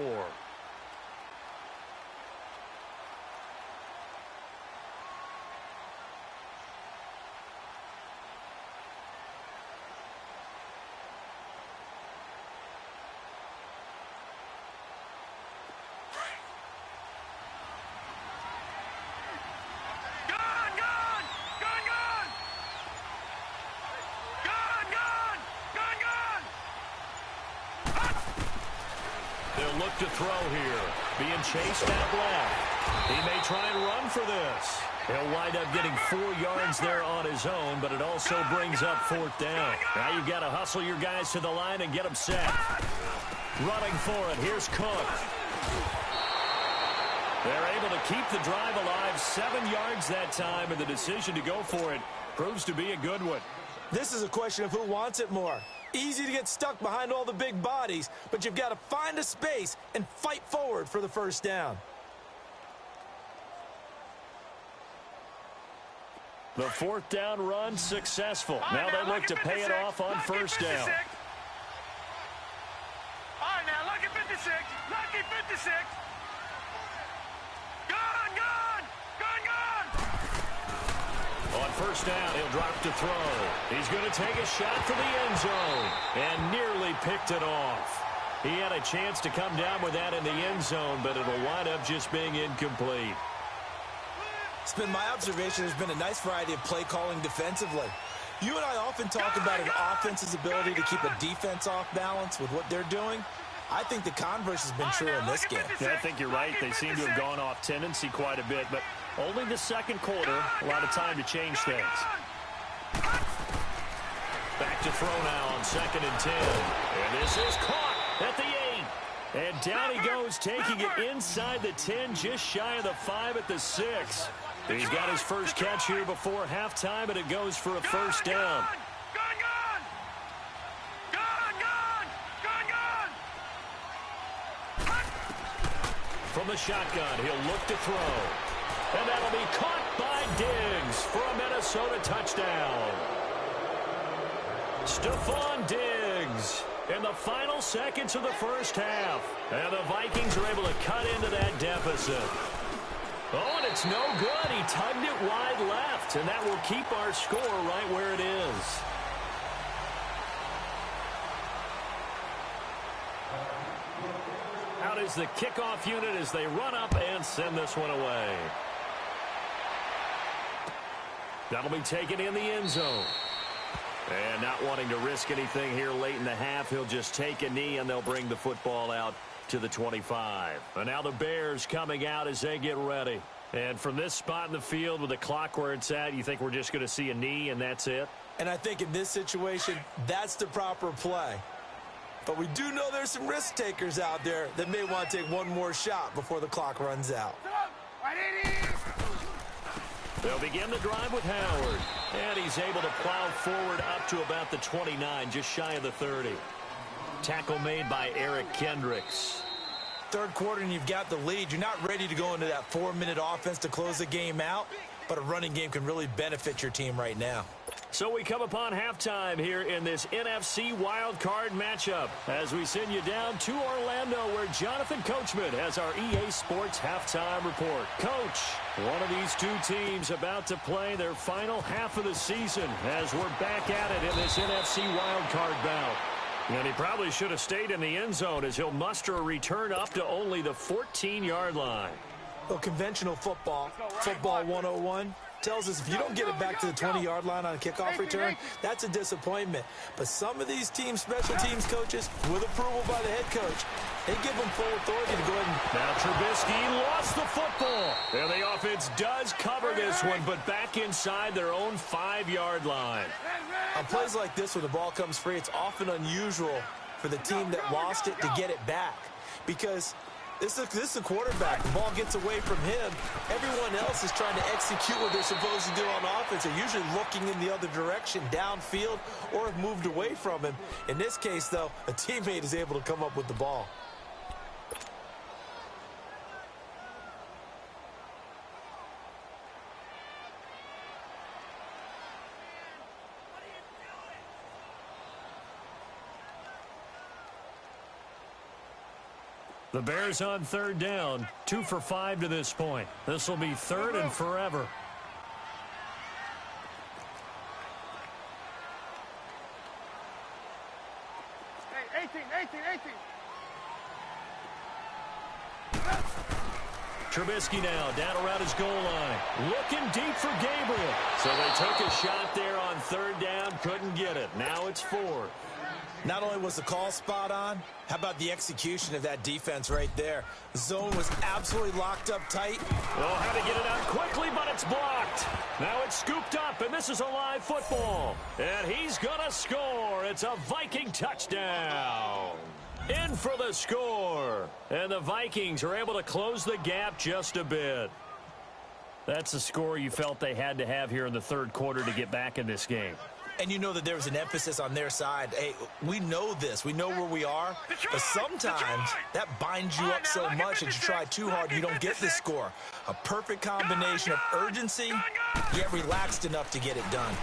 Look to throw here. Being chased out left. He may try and run for this. He'll wind up getting 4 yards there on his own, but it also brings up 4th down. Now you've got to hustle your guys to the line and get them set. Running for it. Here's Cook. They're able to keep the drive alive. 7 yards that time, and the decision to go for it proves to be a good one. This is a question of who wants it more. Easy to get stuck behind all the big bodies, but you've got to find a space and fight forward for the first down. The 4th down run successful. Now they look to pay it off on first down. All right, now, lucky 56. Lucky 56. Gun! Gun! Gun! Gun! On first down, he'll drop to throw. He's going to take a shot for the end zone and nearly picked it off. He had a chance to come down with that in the end zone, but it'll wind up just being incomplete. It's been my observation there's been a nice variety of play calling defensively. You and I often talk about an offense's ability to keep a defense off balance with what they're doing. I think the converse has been true in this game. Yeah, I think you're right. They seem to have gone off tendency quite a bit, but only the second quarter, a lot of time to change things. Back to throw now on 2nd and 10. And this is caught at the 8. And down he goes, taking it inside the 10, just shy of the 5 at the 6. He's got his first catch here before halftime, and it goes for a first down. From the shotgun, he'll look to throw. And that'll be caught by Diggs for a Minnesota touchdown. Stephon Diggs in the final seconds of the first half. And the Vikings are able to cut into that deficit. Oh, and it's no good. He tugged it wide left, and that will keep our score right where it is. Out is the kickoff unit as they run up and send this one away. That'll be taken in the end zone. And not wanting to risk anything here late in the half, he'll just take a knee and they'll bring the football out to the 25. And now the Bears coming out as they get ready. And from this spot in the field with the clock where it's at, you think we're just going to see a knee and that's it? And I think in this situation, that's the proper play. But we do know there's some risk takers out there that may want to take one more shot before the clock runs out. They'll begin the drive with Howard. And he's able to plow forward up to about the 29, just shy of the 30. Tackle made by Eric Kendricks. Third quarter and you've got the lead. You're not ready to go into that 4-minute offense to close the game out, but a running game can really benefit your team right now. So we come upon halftime here in this NFC wildcard matchup as we send you down to Orlando where Jonathan Coachman has our EA Sports halftime report. Coach, one of these two teams about to play their final half of the season as we're back at it in this NFC wildcard bout. And he probably should have stayed in the end zone as he'll muster a return up to only the 14-yard line. Well, conventional football 101, tells us if you don't get it back to the 20-yard line on a kickoff return, that's a disappointment. But some of these teams, special teams coaches, with approval by the head coach, they give them full authority to go ahead and... Now Trubisky lost the football. And the offense does cover this one, but back inside their own 5-yard line. On plays like this where the ball comes free, it's often unusual for the team that lost it to get it back. Because this is a quarterback. The ball gets away from him. Everyone else is trying to execute what they're supposed to do on offense. They're usually looking in the other direction, downfield, or have moved away from him. In this case, though, a teammate is able to come up with the ball. The Bears on third down, 2 for 5 to this point. This will be third and forever. Hey, 18. Trubisky now down around his goal line. Looking deep for Gabriel. So they took a shot there on third down, couldn't get it. Now it's 4. Not only was the call spot on, how about the execution of that defense right there? The zone was absolutely locked up tight. Oh, had to get it out quickly, but it's blocked. Now it's scooped up, and this is a live football. And he's going to score. It's a Viking touchdown. In for the score. And the Vikings are able to close the gap just a bit. That's the score you felt they had to have here in the third quarter to get back in this game. And you know that there was an emphasis on their side. Hey, we know this. We know where we are. But sometimes that binds you up so much that you try too hard and you don't get the score. A perfect combination of urgency, yet relaxed enough to get it done.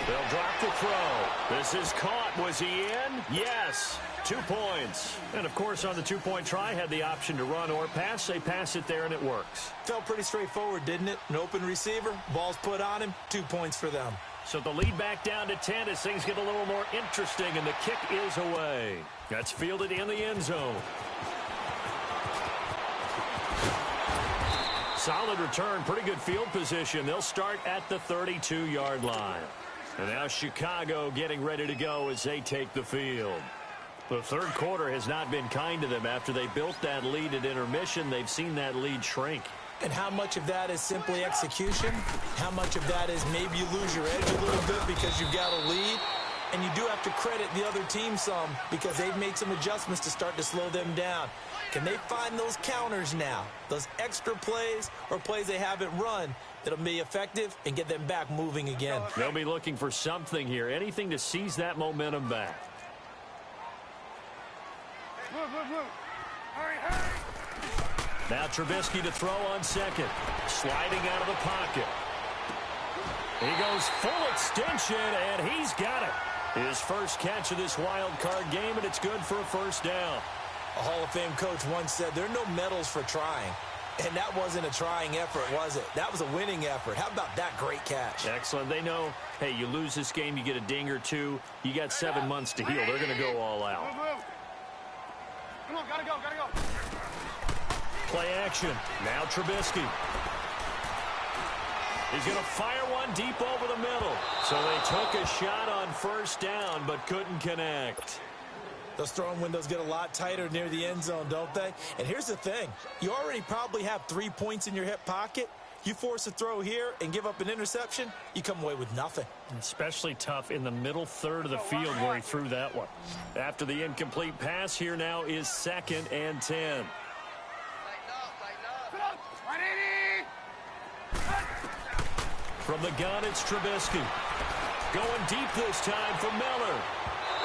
They'll drop the throw. This is caught. Was he in? Yes. 2 points. And, of course, on the two-point try, had the option to run or pass. They pass it there, and it works. Felt pretty straightforward, didn't it? An open receiver, ball's put on him, 2 points for them. So the lead back down to 10 as things get a little more interesting, and the kick is away. That's fielded in the end zone. Solid return, pretty good field position. They'll start at the 32-yard line. And now Chicago getting ready to go as they take the field. The third quarter has not been kind to them. After they built that lead at intermission, they've seen that lead shrink. And how much of that is simply execution? How much of that is maybe you lose your edge a little bit because you've got a lead? And you do have to credit the other team some because they've made some adjustments to start to slow them down. Can they find those counters now, those extra plays or plays they haven't run that'll be effective and get them back moving again? They'll be looking for something here, anything to seize that momentum back. Move. Hurry. Now Trubisky to throw on second. Sliding out of the pocket. He goes full extension, and he's got it. His first catch of this wild card game, and it's good for a first down. A Hall of Fame coach once said there are no medals for trying. And that wasn't a trying effort, was it? That was a winning effort. How about that great catch? Excellent. They know, hey, you lose this game, you get a ding or two. You got 7 months to heal. They're going to go all out. Move. Come on, gotta go. Play action. Now Trubisky. He's going to fire one deep over the middle. So they took a shot on first down, but couldn't connect. Those throwing windows get a lot tighter near the end zone, don't they? And here's the thing. You already probably have 3 points in your hip pocket. You force a throw here and give up an interception, you come away with nothing. Especially tough in the middle third of the field where he threw that one. After the incomplete pass, here now is 2nd and 10. From the gun, it's Trubisky. Going deep this time for Miller.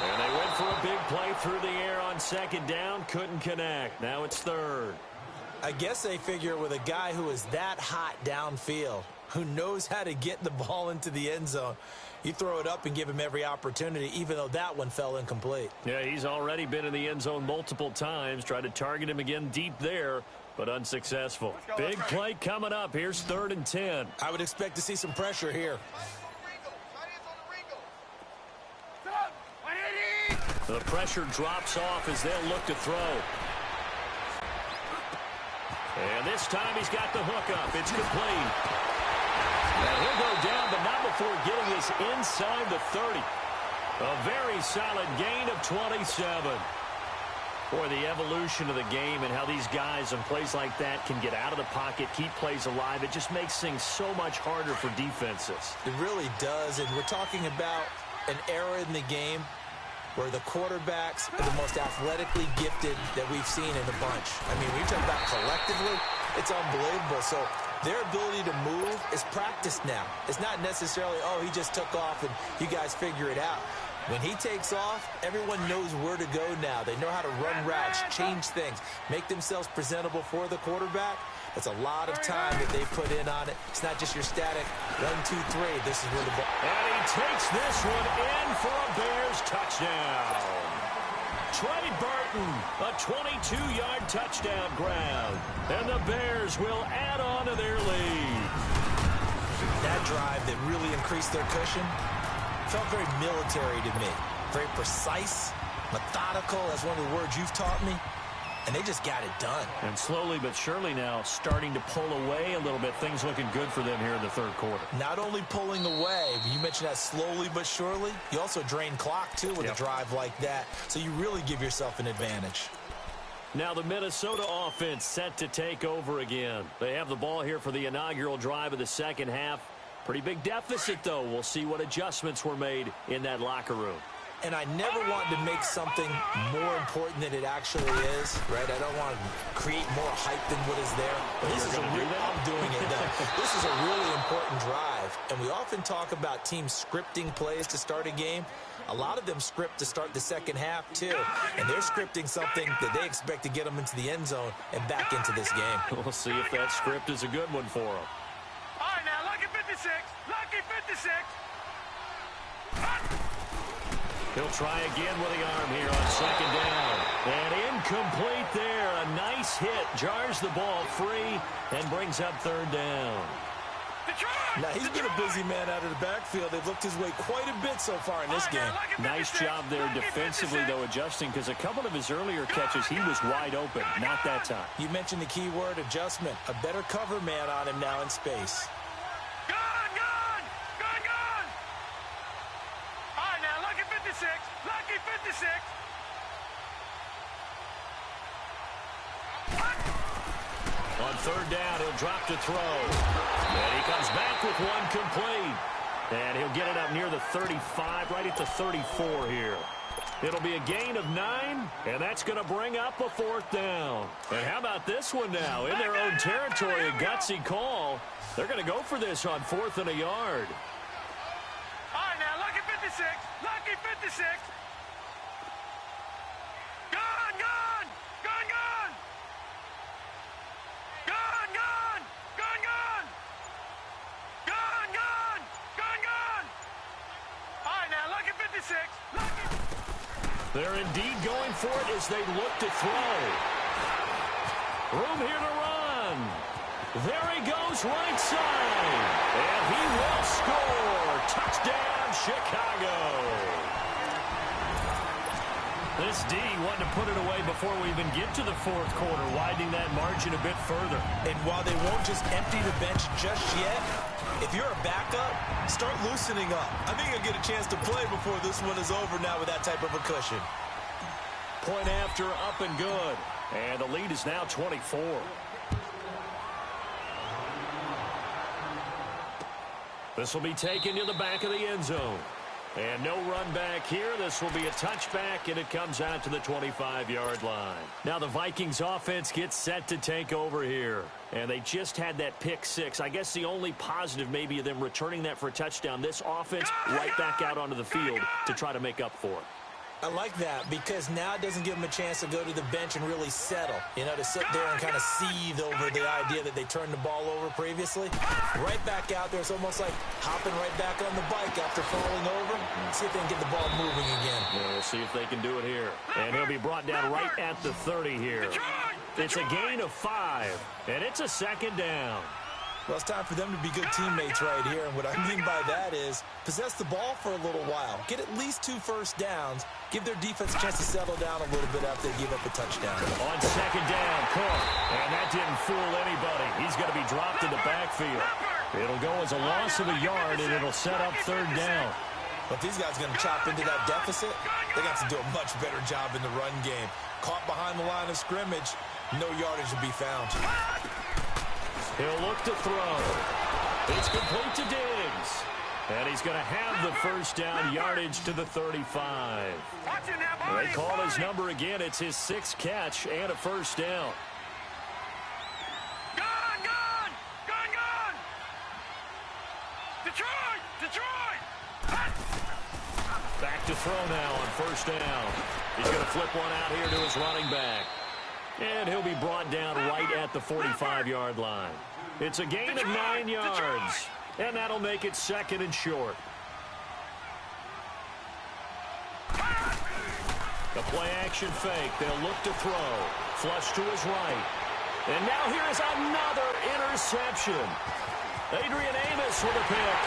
And they went for a big play through the air on second down. Couldn't connect. Now it's third. I guess they figure with a guy who is that hot downfield, who knows how to get the ball into the end zone, you throw it up and give him every opportunity, even though that one fell incomplete. Yeah, he's already been in the end zone multiple times. Tried to target him again deep there, but unsuccessful. Big play coming up. Here's 3rd and 10. I would expect to see some pressure here. The pressure drops off as they'll look to throw. And this time he's got the hook up. It's complete. Now he'll go down, but not before getting this inside the 30. A very solid gain of 27. Boy, the evolution of the game and how these guys on plays like that can get out of the pocket, keep plays alive, it just makes things so much harder for defenses. It really does, and we're talking about an era in the game where the quarterbacks are the most athletically gifted that we've seen in a bunch. I mean, when you talk about collectively, it's unbelievable. So their ability to move is practiced now. It's not necessarily, oh, he just took off and you guys figure it out. When he takes off, everyone knows where to go now. They know how to run routes, change things, make themselves presentable for the quarterback. That's a lot of time that they put in on it. It's not just your static 1, 2, 3. This is where the ball. And he takes this one in for a Bears touchdown. Trey Burton, a 22-yard touchdown grab. And the Bears will add on to their lead. That drive that really increased their cushion felt very military to me. Very precise, methodical. That's one of the words you've taught me. And they just got it done. And slowly but surely now starting to pull away a little bit. Things looking good for them here in the third quarter. Not only pulling away, but you mentioned that slowly but surely. You also drain clock, too, with a drive like that. So you really give yourself an advantage. Now the Minnesota offense set to take over again. They have the ball here for the inaugural drive of the second half. Pretty big deficit, though. We'll see what adjustments were made in that locker room. And I never want to make something more important than it actually is, right? I don't want to create more hype than what is there. But this is I'm doing it, though. This is a really important drive. And we often talk about teams scripting plays to start a game. A lot of them script to start the second half, too. And they're scripting something that they expect to get them into the end zone and back into this game. We'll see if that script is a good one for them. All right, now, lucky 56. Lucky 56. He'll try again with the arm here on second down. And incomplete there. A nice hit. Jars the ball free and brings up third down. Now, he's been a busy man out of the backfield. They've looked his way quite a bit so far in this game. Nice job there defensively, though, adjusting, because a couple of his earlier catches, he was wide open. Not that time. You mentioned the key word, adjustment. A better cover man on him now in space. Lucky 56. On third down, he'll drop to throw. And he comes back with one complete. And he'll get it up near the 35, right at the 34 here. It'll be a gain of 9, and that's going to bring up a fourth down. And how about this one now? In their own territory, a gutsy call. They're going to go for this on 4th and a yard. All right, now, lucky 56. Lucky 56. Gone. All right, now, lucky 56. They're indeed going for it as they look to throw. Room here to run. There he goes right side. And he will score. Touchdown, Chicago. This D wanted to put it away before we even get to the fourth quarter, widening that margin a bit further. And while they won't just empty the bench just yet, if you're a backup, start loosening up. I think you'll get a chance to play before this one is over now with that type of a cushion. Point after, up and good. And the lead is now 24. This will be taken to the back of the end zone. And no run back here. This will be a touchback, and it comes out to the 25-yard line. Now the Vikings offense gets set to take over here. And they just had that pick six. I guess the only positive maybe of them returning that for a touchdown. This offense right back out onto the field to try to make up for it. I like that because now it doesn't give them a chance to go to the bench and really settle, to sit there and kind of seethe over the idea that they turned the ball over previously. Right back out there, it's almost like hopping right back on the bike after falling over. See if they can get the ball moving again. Yeah, we'll see if they can do it here. And he'll be brought down right at the 30 here. It's a gain of 5, and it's a second down. Well, it's time for them to be good teammates right here, and what I mean by that is possess the ball for a little while. Get at least 2 first downs. Give their defense a chance to settle down a little bit after they give up a touchdown. On second down, Cook, and that didn't fool anybody. He's going to be dropped in the backfield. It'll go as a loss of a yard, and it'll set up third down. But these guys are going to chop into that deficit. They got to do a much better job in the run game. Caught behind the line of scrimmage, no yardage to be found. He'll look to throw. It's complete to Diggs. And he's going to have the first down yardage to the 35. They call his number again. It's his 6th catch and a first down. Gone! Detroit! Back to throw now on first down. He's going to flip one out here to his running back. And he'll be brought down right at the 45-yard line. It's a gain of 9 yards. And that'll make it second and short. The play-action fake. They'll look to throw. Flush to his right. And now here is another interception. Adrian Amos with a pick.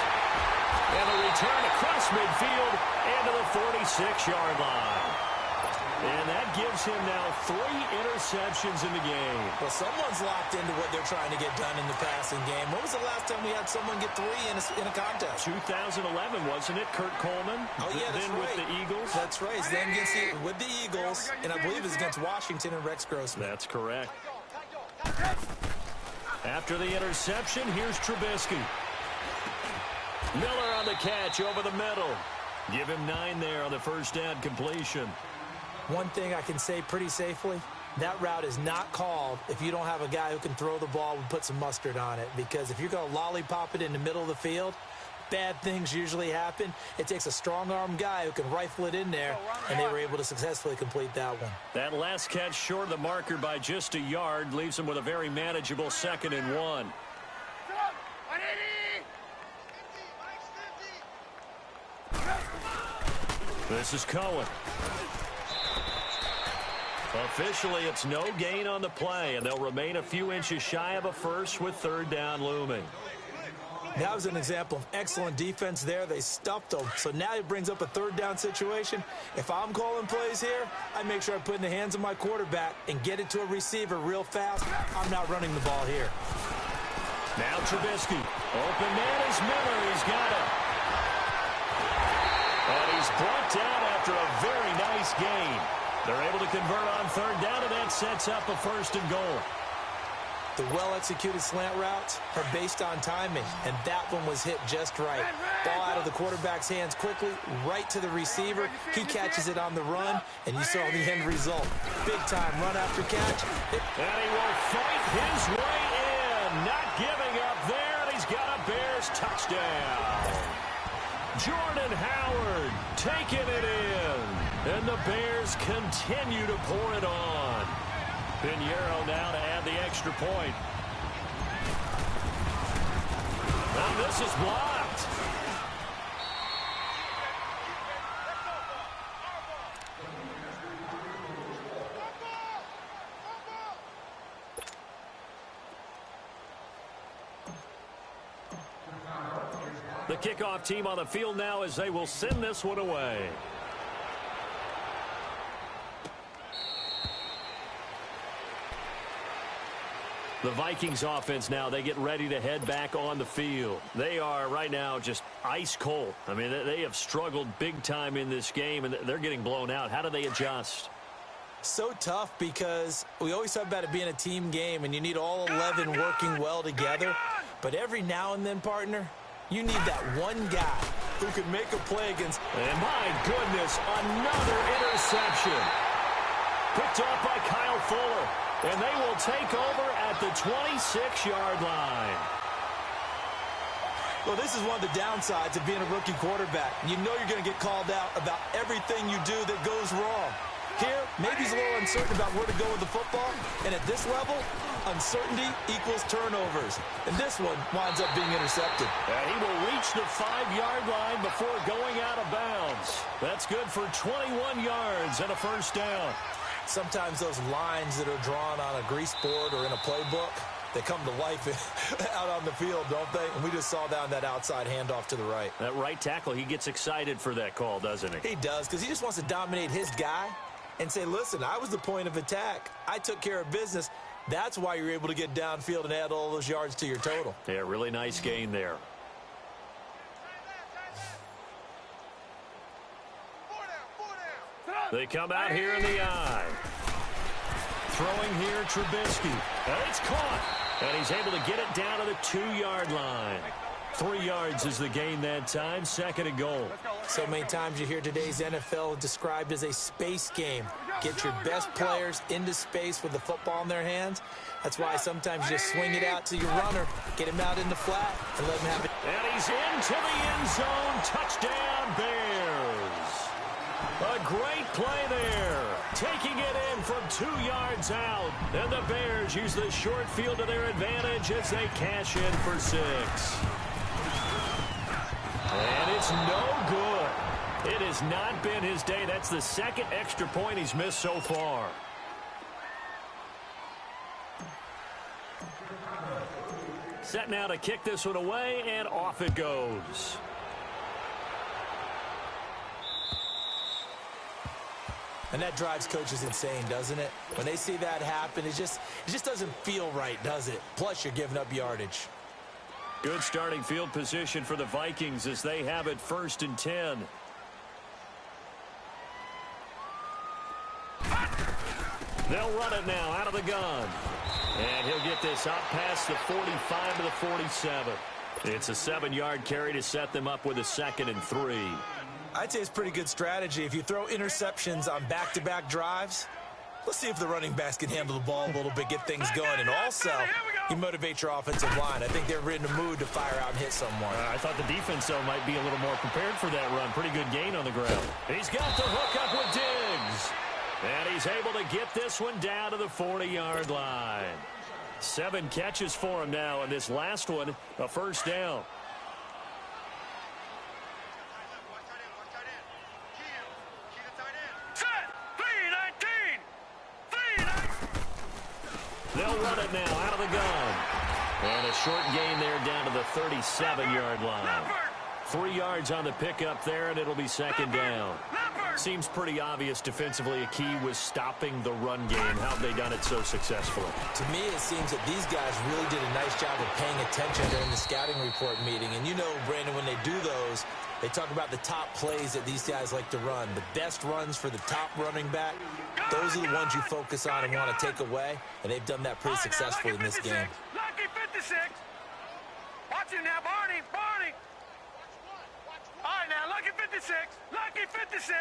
And a return across midfield and to the 46-yard line. And that gives him now 3 interceptions in the game. Well, someone's locked into what they're trying to get done in the passing game. When was the last time we had someone get 3 in a contest? 2011, wasn't it? Kurt Coleman. Oh, yeah, that's then right. With the Eagles. That's right. Then with the Eagles, and I believe it's against Washington and Rex Grossman. That's correct. After the interception, here's Trubisky. Miller on the catch over the middle. Give him 9 there on the first down completion. One thing I can say pretty safely, that route is not called if you don't have a guy who can throw the ball and put some mustard on it. Because if you're going to lollipop it in the middle of the field, bad things usually happen. It takes a strong-arm guy who can rifle it in there, and they were able to successfully complete that one. That last catch short of the marker by just a yard leaves him with a very manageable 2nd and 1. This is Cohen. Officially, it's no gain on the play, and they'll remain a few inches shy of a first with third down looming. That was an example of excellent defense there. They stuffed them. So now it brings up a third down situation. If I'm calling plays here, I make sure I put it in the hands of my quarterback and get it to a receiver real fast. I'm not running the ball here. Now Trubisky. Open man is Miller. He's got it. And he's brought down after a very nice gain. They're able to convert on third down, and that sets up a 1st and goal. The well-executed slant routes are based on timing, and that one was hit just right. Ball out of the quarterback's hands quickly, right to the receiver. He catches it on the run, and you saw the end result. Big-time run after catch. And he will fight his way in, not giving up there, and he's got a Bears touchdown. Jordan Howard taking it in, and the Bears continue to pour it on. Pinheiro now to add the extra point. Now this is blocked. The kickoff team on the field now as they will send this one away. The Vikings offense now, they get ready to head back on the field. They are right now just ice cold. I mean, they have struggled big time in this game, and they're getting blown out. How do they adjust? So tough because we always talk about it being a team game, and you need all 11 working well together. But every now and then, partner, you need that one guy who can make a play against. And my goodness, another interception. Picked off by Kyle Fuller. And they will take over at the 26-yard line. Well, this is one of the downsides of being a rookie quarterback. You know you're going to get called out about everything you do that goes wrong. Here, maybe he's a little uncertain about where to go with the football. And at this level, uncertainty equals turnovers. And this one winds up being intercepted. And he will reach the 5-yard line before going out of bounds. That's good for 21 yards and a first down. Sometimes those lines that are drawn on a grease board or in a playbook, they come to life out on the field, don't they? And we just saw down that outside handoff to the right. That right tackle, he gets excited for that call, doesn't he? He does, because he just wants to dominate his guy and say, listen, I was the point of attack. I took care of business. That's why you're able to get downfield and add all those yards to your total. Yeah, really nice gain there. They come out here in the eye. Throwing here, Trubisky. And it's caught. And he's able to get it down to the 2-yard line. 3 yards is the gain that time. 2nd and goal. So many times you hear today's NFL described as a space game. Get your best players into space with the football in their hands. That's why sometimes you just swing it out to your runner, get him out in the flat, and let him have it. And he's into the end zone. Touchdown, Bears. A great play there. Taking it in from 2 yards out. And the Bears use the short field to their advantage as they cash in for 6. And it's no good. It has not been his day. That's the 2nd extra point he's missed so far. Set now to kick this one away, and off it goes. And that drives coaches insane, doesn't it? When they see that happen, it just doesn't feel right, does it? Plus, you're giving up yardage. Good starting field position for the Vikings as they have it 1st and 10. They'll run it now out of the gun. And he'll get this out past the 45 to the 47. It's a 7-yard carry to set them up with a 2nd and 3. I'd say it's pretty good strategy. If you throw interceptions on back-to-back drives, let's see if the running backs can handle the ball a little bit, get things going. And also, you motivate your offensive line. I think they're in the mood to fire out and hit someone. I thought the defense, though, might be a little more prepared for that run. Pretty good gain on the ground. He's got the hook up with Diggs. And he's able to get this one down to the 40-yard line. 7 catches for him now, and this last one, a first down. They'll run it now out of the gun. And a short gain there down to the 37-yard line. 3 yards on the pickup there, and it'll be 2nd down. Seems pretty obvious defensively a key was stopping the run game. How have they done it so successfully? To me, it seems that these guys really did a nice job of paying attention during the scouting report meeting. And you know, Brandon, when they do those, they talk about the top plays that these guys like to run. The best runs for the top running back, those are the ones you focus on and want to take away. And they've done that pretty successfully in this game. Lucky 56. Watch him now, Barney. Barney. All right, now, Lucky 56. Lucky 56.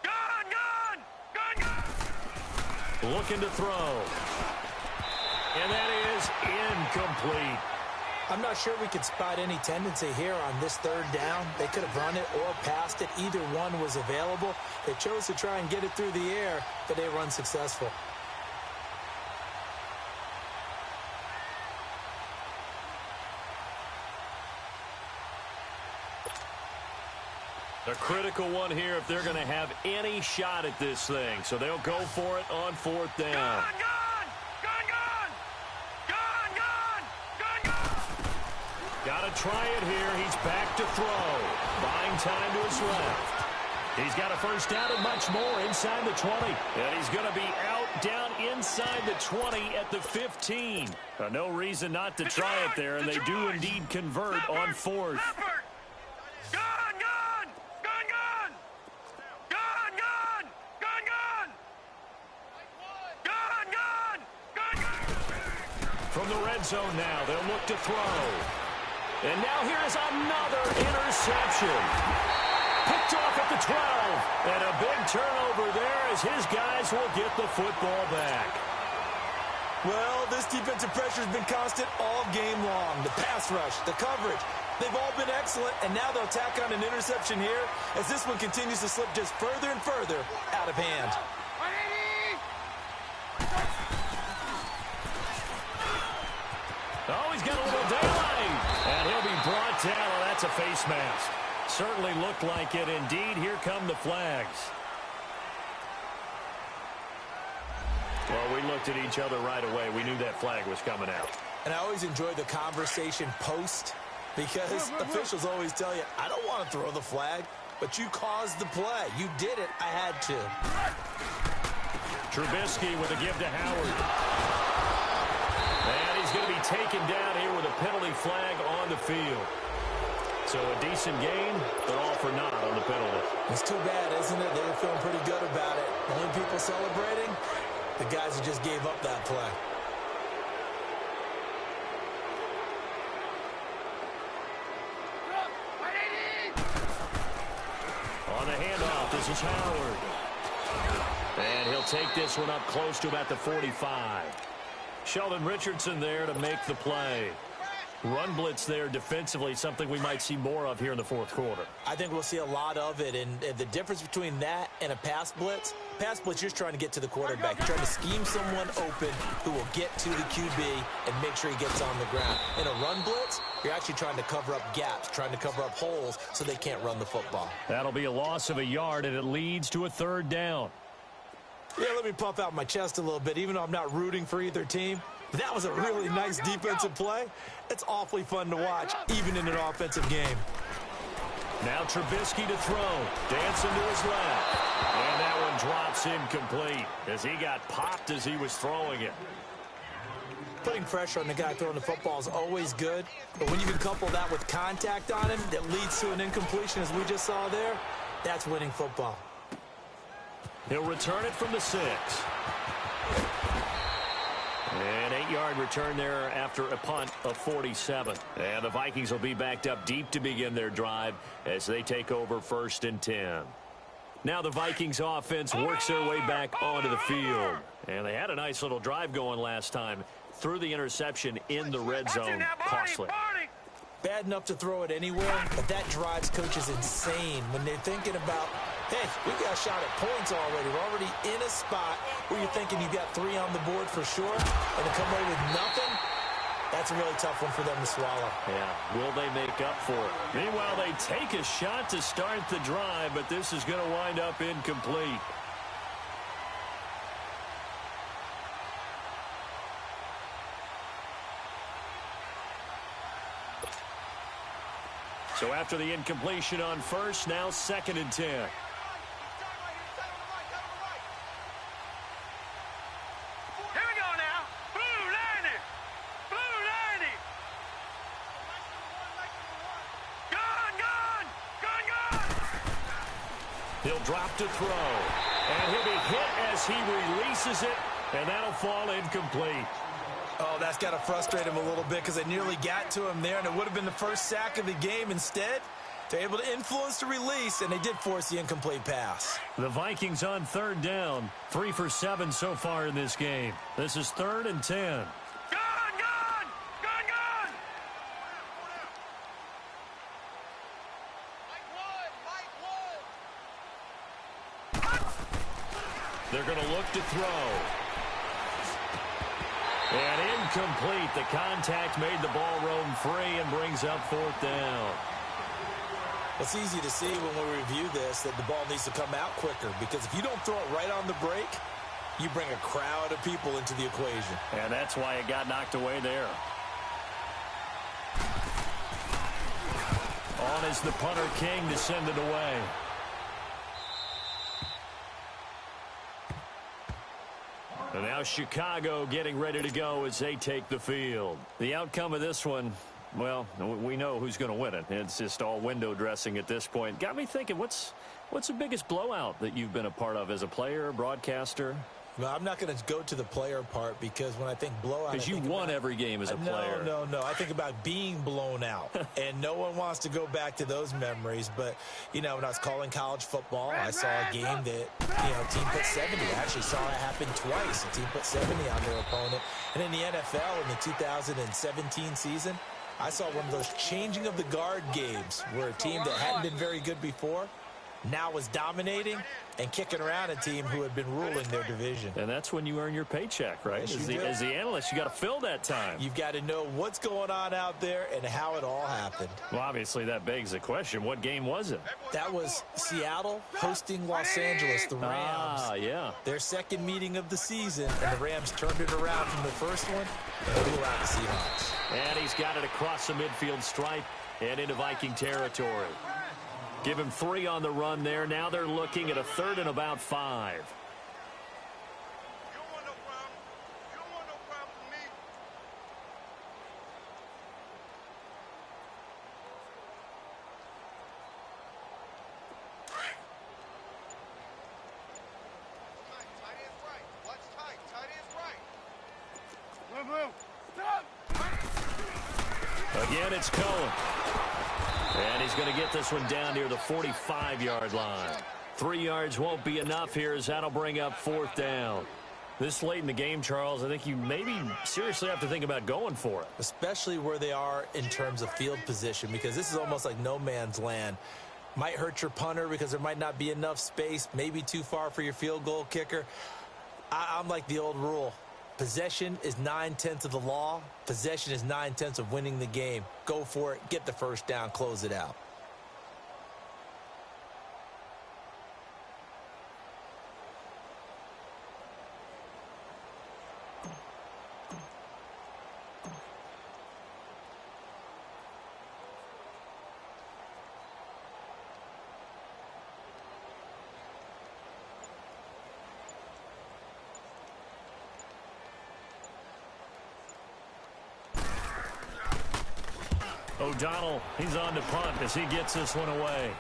Gun. Looking to throw. And that is incomplete. I'm not sure we could spot any tendency here on this 3rd down. They could have run it or passed it. Either one was available. They chose to try and get it through the air, but they run successful. A critical one here if they're going to have any shot at this thing. So they'll go for it on 4th down. Got to try it here. He's back to throw. Buying time to his left. He's got a first down and much more inside the 20. And he's going to be out down inside the 20 at the 15. No reason not to try it there, and they do indeed convert on 4th. From the red zone now, they'll look to throw. And now here is another interception. Picked off at the 12. And a big turnover there as his guys will get the football back. Well, this defensive pressure has been constant all game long. The pass rush, the coverage, they've all been excellent, and now they'll tack on an interception here as this one continues to slip just further and further out of hand. Oh, he's got a little daylight, and he'll be brought down. Oh, that's a face mask. Certainly looked like it. Indeed, here come the flags. Well, we looked at each other right away. We knew that flag was coming out. And I always enjoy the conversation post because officials always tell you, I don't want to throw the flag, but you caused the play. You did it. I had to. Trubisky with a give to Howard. And he's going to be taken down here with a penalty flag on the field. So a decent game, but all for naught on the penalty. It's too bad, isn't it? They were feeling pretty good about it. Only people celebrating, the guys who just gave up that play. On the handoff, this is Howard. And he'll take this one up close to about the 45. Sheldon Richardson there to make the play. Run blitz there defensively, something we might see more of here in the fourth quarter. I think we'll see a lot of it, and the difference between that and a pass blitz, you're just trying to get to the quarterback. You're trying to scheme someone open who will get to the QB and make sure he gets on the ground. In a run blitz, you're actually trying to cover up gaps, trying to cover up holes so they can't run the football. That'll be a loss of a yard, and it leads to a third down. Yeah, let me puff out my chest a little bit, even though I'm not rooting for either team. That was a really nice defensive play. It's awfully fun to watch, even in an offensive game. Now Trubisky to throw. Dancing to his left. And that one drops incomplete as he got popped as he was throwing it. Putting pressure on the guy throwing the football is always good, but when you can couple that with contact on him that leads to an incompletion, as we just saw there, that's winning football. He'll return it from the 6. An 8-yard return there after a punt of 47. And the Vikings will be backed up deep to begin their drive as they take over 1st and 10. Now the Vikings offense works their way back onto the field. And they had a nice little drive going last time. Threw the interception in the red zone. Costly. Bad enough to throw it anywhere, but that drives coaches insane when they're thinking about, hey, we got a shot at points already. We're already in a spot where you're thinking you've got 3 on the board for sure, and to come away with nothing, that's a really tough one for them to swallow. Yeah, will they make up for it? Meanwhile, they take a shot to start the drive, but this is going to wind up incomplete. So after the incompletion on first, now 2nd and 10. Here we go now. Blue 90. Blue 90. Gun. He'll drop to throw. And he'll be hit as he releases it. And that'll fall incomplete. Oh, that's got to frustrate him a little bit because they nearly got to him there, and it would have been the first sack of the game. Instead, they're able to influence the release, and they did force the incomplete pass. The Vikings on 3rd down. 3 for 7 so far in this game. This is 3rd and 10. Gun. They're going to look to throw. And incomplete. The contact made the ball roam free and brings up 4th down. It's easy to see when we review this that the ball needs to come out quicker because if you don't throw it right on the break, you bring a crowd of people into the equation. And that's why it got knocked away there. On is the punter King to send it away. And now Chicago getting ready to go as they take the field. The outcome of this one, well, we know who's going to win it. It's just all window dressing at this point. Got me thinking, what's the biggest blowout that you've been a part of as a player, broadcaster? Well, I'm not going to go to the player part because when I think blowout... Because you won every game as a player. No. I think about being blown out. And no one wants to go back to those memories. But, when I was calling college football, I saw a game that, a team put 70. I actually saw it happen twice. A team put 70 on their opponent. And in the NFL in the 2017 season, I saw one of those changing of the guard games where a team that hadn't been very good before now was dominating and kicking around a team who had been ruling their division. And that's when you earn your paycheck, right? Yes, as the analyst, you got to fill that time. You've got to know what's going on out there and how it all happened. Well, obviously, that begs the question, what game was it? That was Seattle hosting Los Angeles, the Rams. Ah, yeah. Their second meeting of the season, and the Rams turned it around from the first one and blew out the Seahawks. And he's got it across the midfield stripe and into Viking territory. Give him 3 on the run there. Now they're looking at a 3rd and about 5. You don't want no problem. You don't want no problem with me. Tight end's right. Watch tight. Tight end's right. Blue. Stop. Again, it's Cohen. And he's going to get this one down near the 45-yard line. 3 yards won't be enough here as that'll bring up 4th down. This late in the game, Charles, I think you maybe seriously have to think about going for it. Especially where they are in terms of field position, because this is almost like no man's land. Might hurt your punter because there might not be enough space, maybe too far for your field goal kicker. I'm like the old rule. Possession is 9/10 of the law. Possession is 9/10 of winning the game. Go for it. Get the first down. Close it out. O'Donnell, he's on to punt as he gets this one away.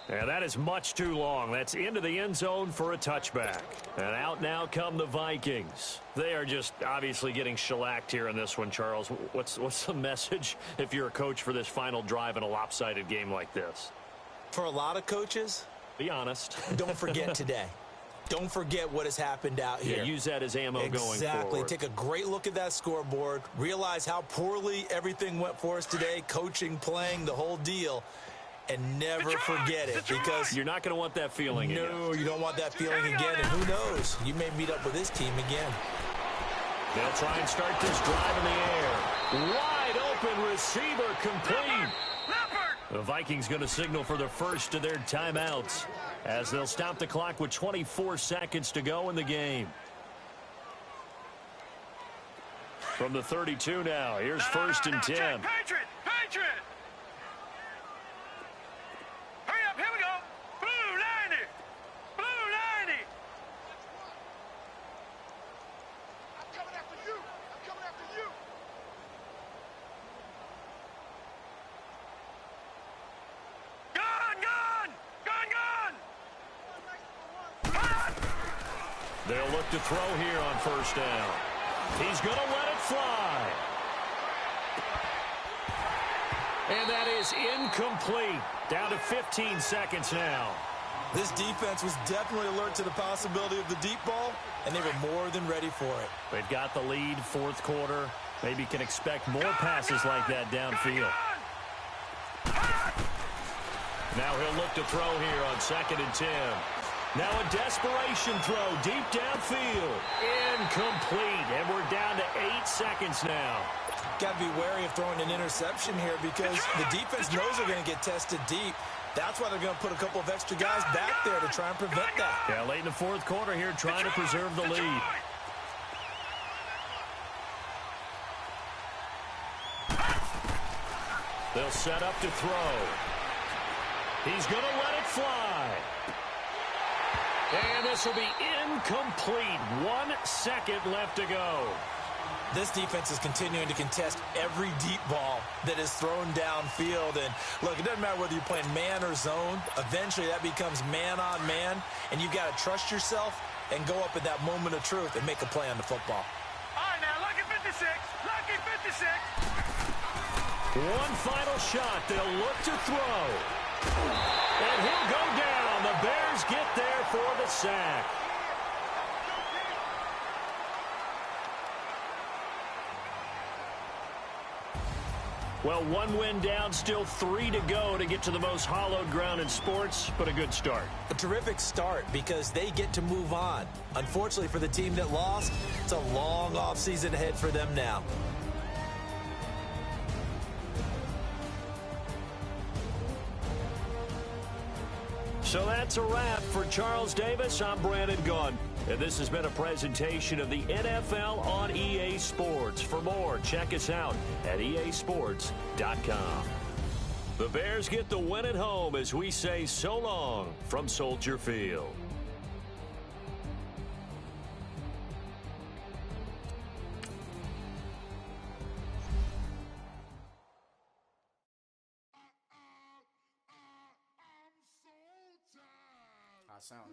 And that is much too long. That's into the end zone for a touchback. And out now come the Vikings. They are just obviously getting shellacked here in this one, Charles. What's the message if you're a coach for this final drive in a lopsided game like this? For a lot of coaches, be honest. Don't forget today. Don't forget what has happened out here. Yeah, use that as ammo going forward. Exactly. Take a great look at that scoreboard. Realize how poorly everything went for us today. Coaching, playing, the whole deal. And never forget it, because you're not going to want that feeling again. No, you don't want that feeling again. And who knows? You may meet up with this team again. They'll try and start this drive in the air. Wide open receiver complete. The Vikings going to signal for the first of their timeouts as they'll stop the clock with 24 seconds to go in the game. From the 32 now, here's 1st and 10. Patriot! Hurry up, here we go. Blue 90. Blue 90. I'm coming after you. Gun! They'll look to throw here on 1st down. He's going to let it fly. And that is incomplete. Down to 15 seconds now. This defense was definitely alert to the possibility of the deep ball, and they were more than ready for it. They've got the lead, 4th quarter. Maybe can expect more passes like that downfield. Now he'll look to throw here on 2nd and 10. Now a desperation throw deep downfield. Incomplete. And we're down to 8 seconds now. Got to be wary of throwing an interception here because the defense knows they're going to get tested deep. That's why they're going to put a couple of extra guys back there to try and prevent that. Yeah, late in the 4th quarter here trying to preserve the lead. They'll set up to throw. He's going to let it fly. And this will be incomplete. 1 second left to go. This defense is continuing to contest every deep ball that is thrown downfield. And, look, it doesn't matter whether you're playing man or zone. Eventually, that becomes man on man, and you got to trust yourself and go up at that moment of truth and make a play on the football. All right, now, lucky 56. Lucky 56. One final shot. They'll look to throw. And he'll go down. The Bears get there for the sack. Well, one win down, still 3 to go to get to the most hallowed ground in sports, but a good start. A terrific start because they get to move on. Unfortunately for the team that lost, it's a long offseason ahead for them now. So that's a wrap. For Charles Davis, I'm Brandon Gunn. And this has been a presentation of the NFL on EA Sports. For more, check us out at easports.com. The Bears get the win at home as we say so long from Soldier Field. I sound